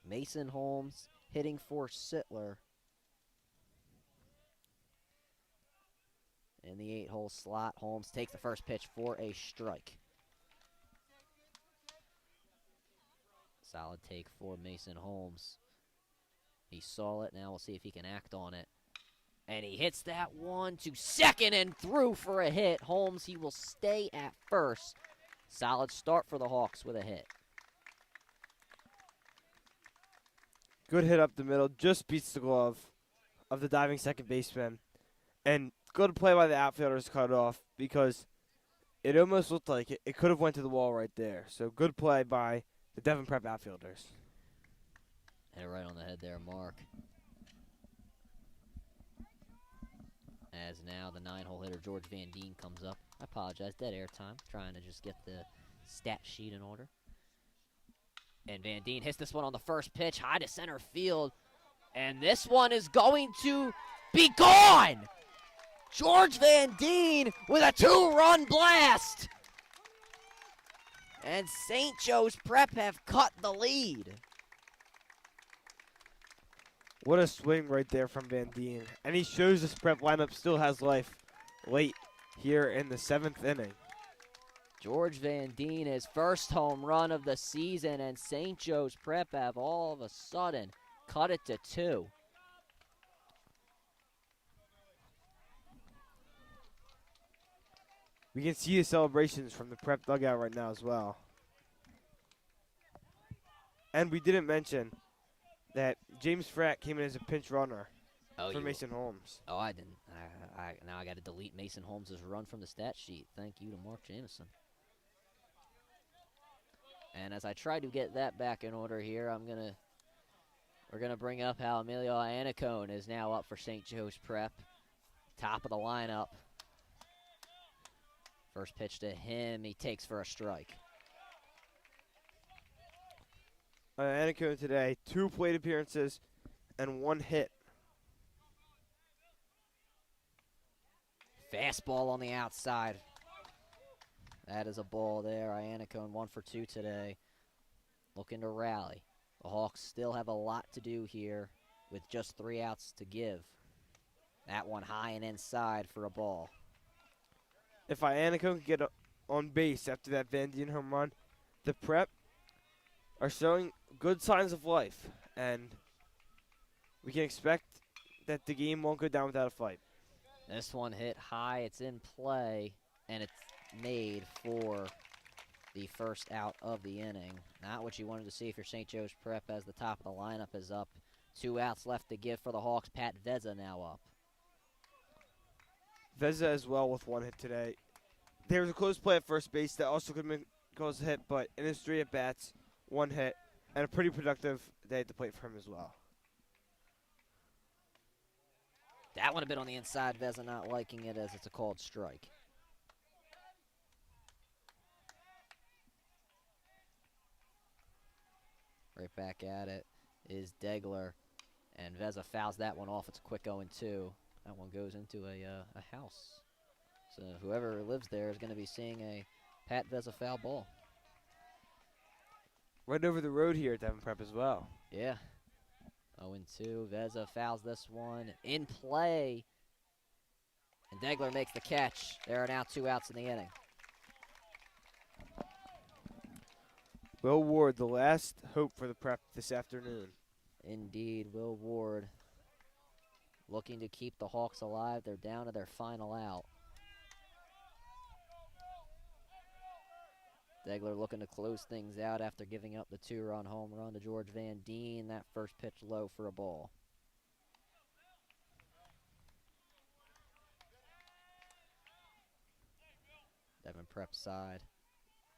Mason Holmes hitting for Sittler. In the 8-hole slot, Holmes takes the first pitch for a strike. Solid take for Mason Holmes. He saw it. Now we'll see if he can act on it. And he hits that one to second and through for a hit. Holmes, he will stay at first. Solid start for the Hawks with a hit. Good hit up the middle. Just beats the glove of the diving second baseman. And good play by the outfielders to cut it off because it almost looked like it could have went to the wall right there. So good play by the Devon Prep outfielders. Hit it right on the head there, Mark. As now the 9-hole hitter, George Van Deen, comes up. I apologize, dead air time. Trying to just get the stat sheet in order. And Van Deen hits this one on the first pitch, high to center field. And this one is going to be gone! George Van Deen with a 2-run blast! And St. Joe's Prep have cut the lead. What a swing right there from Van Deen. And he shows this Prep lineup still has life late here in the 7th inning. George Van Deen, his first home run of the season, and St. Joe's Prep have all of a sudden cut it to 2. We can see the celebrations from the Prep dugout right now as well. And we didn't mention that James Frack came in as a pinch runner for Mason Holmes. Oh, I didn't. Now I got to delete Mason Holmes' run from the stat sheet. Thank you to Mark Jamison. And as I try to get that back in order here, we're gonna bring up how Emilio Iannacone is now up for St. Joe's Prep, top of the lineup. First pitch to him, he takes for a strike. Iannacone today, 2 plate appearances and 1 hit. Fastball on the outside. That is a ball there. Iannacone 1 for 2 today. Looking to rally. The Hawks still have a lot to do here with just 3 outs to give. That one high and inside for a ball. If Iannacone can get on base after that Van Dien home run, the Prep are showing good signs of life, and we can expect that the game won't go down without a fight. This one hit high, it's in play, and it's made for the first out of the inning. Not what you wanted to see if you're St. Joe's Prep, as the top of the lineup is up. 2 outs left to give for the Hawks. Pat Veza now up. Veza as well with 1 hit today. There was a close play at first base that also could have caused a hit, but in his 3 at-bats, 1 hit, and a pretty productive day at the plate for him as well. That would have been on the inside. Veza not liking it as it's a called strike. Right back at it is Degler, and Veza fouls that one off. It's a quick 0-2. That one goes into a house. So whoever lives there is going to be seeing a Pat Veza foul ball. Right over the road here at Devon Prep as well. Yeah. 0-2. Veza fouls this one in play. And Degler makes the catch. There are now 2 outs in the inning. Will Ward, the last hope for the Prep this afternoon. Indeed, Will Ward looking to keep the Hawks alive. They're down to their final out. Degler looking to close things out after giving up the 2-run home run to George Van Deen. That first pitch low for a ball. Devon Prep side.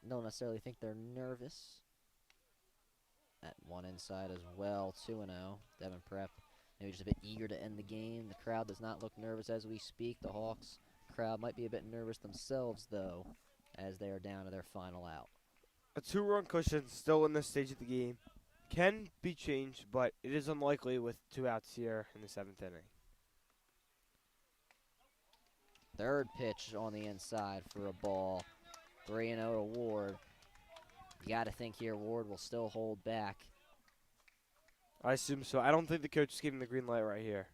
Don't necessarily think they're nervous. That one inside as well, 2-0. Devon Prep maybe just a bit eager to end the game. The crowd does not look nervous as we speak. The Hawks crowd might be a bit nervous themselves, though, as they are down to their final out. A 2-run cushion still in this stage of the game. Can be changed, but it is unlikely with 2 outs here in the 7th inning. Third pitch on the inside for a ball. 3-0 to Ward. You got to think here Ward will still hold back. I assume so. I don't think the coach is giving the green light right here.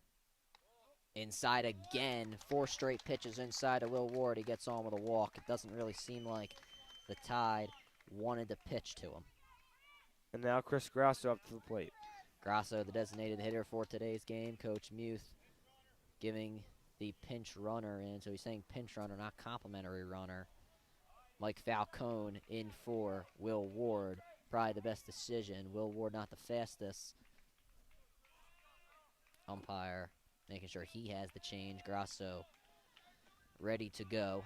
Inside again. 4 straight pitches inside of Will Ward. He gets on with a walk. It doesn't really seem like the Tide wanted to pitch to him. And now Chris Grasso up to the plate. Grasso, the designated hitter for today's game. Coach Muth giving the pinch runner in. So he's saying pinch runner, not complimentary runner. Mike Falcone in for Will Ward. Probably the best decision. Will Ward not the fastest. Umpire making sure he has the change. Grasso ready to go.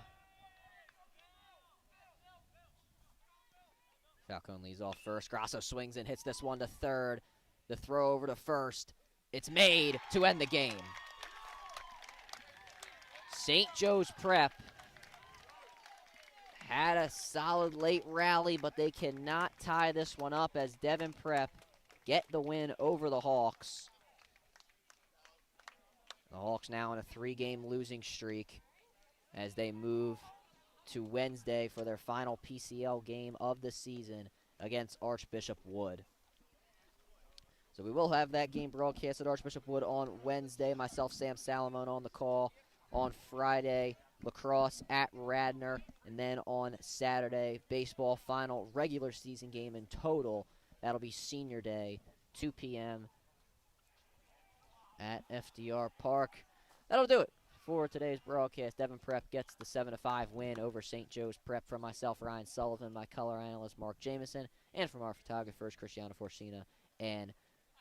Falcone leads off first. Grasso swings and hits this one to third. The throw over to first. It's made to end the game. St. Joe's Prep had a solid late rally, but they cannot tie this one up as Devon Prep get the win over the Hawks. The Hawks now in a 3-game losing streak as they move to Wednesday for their final PCL game of the season against Archbishop Wood. So we will have that game broadcast at Archbishop Wood on Wednesday. Myself, Sam Salamone, on the call. On Friday, lacrosse at Radnor. And then on Saturday, baseball final regular season game in total. That'll be senior day, 2 p.m. at FDR Park. That'll do it for today's broadcast. Devon Prep gets the 7-5 win over St. Joe's Prep. From myself, Ryan Sullivan, my color analyst, Mark Jamison, and from our photographers, Cristiano Forcina and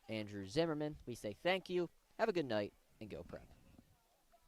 Andrew Zimmerman, we say thank you, have a good night, and go Prep.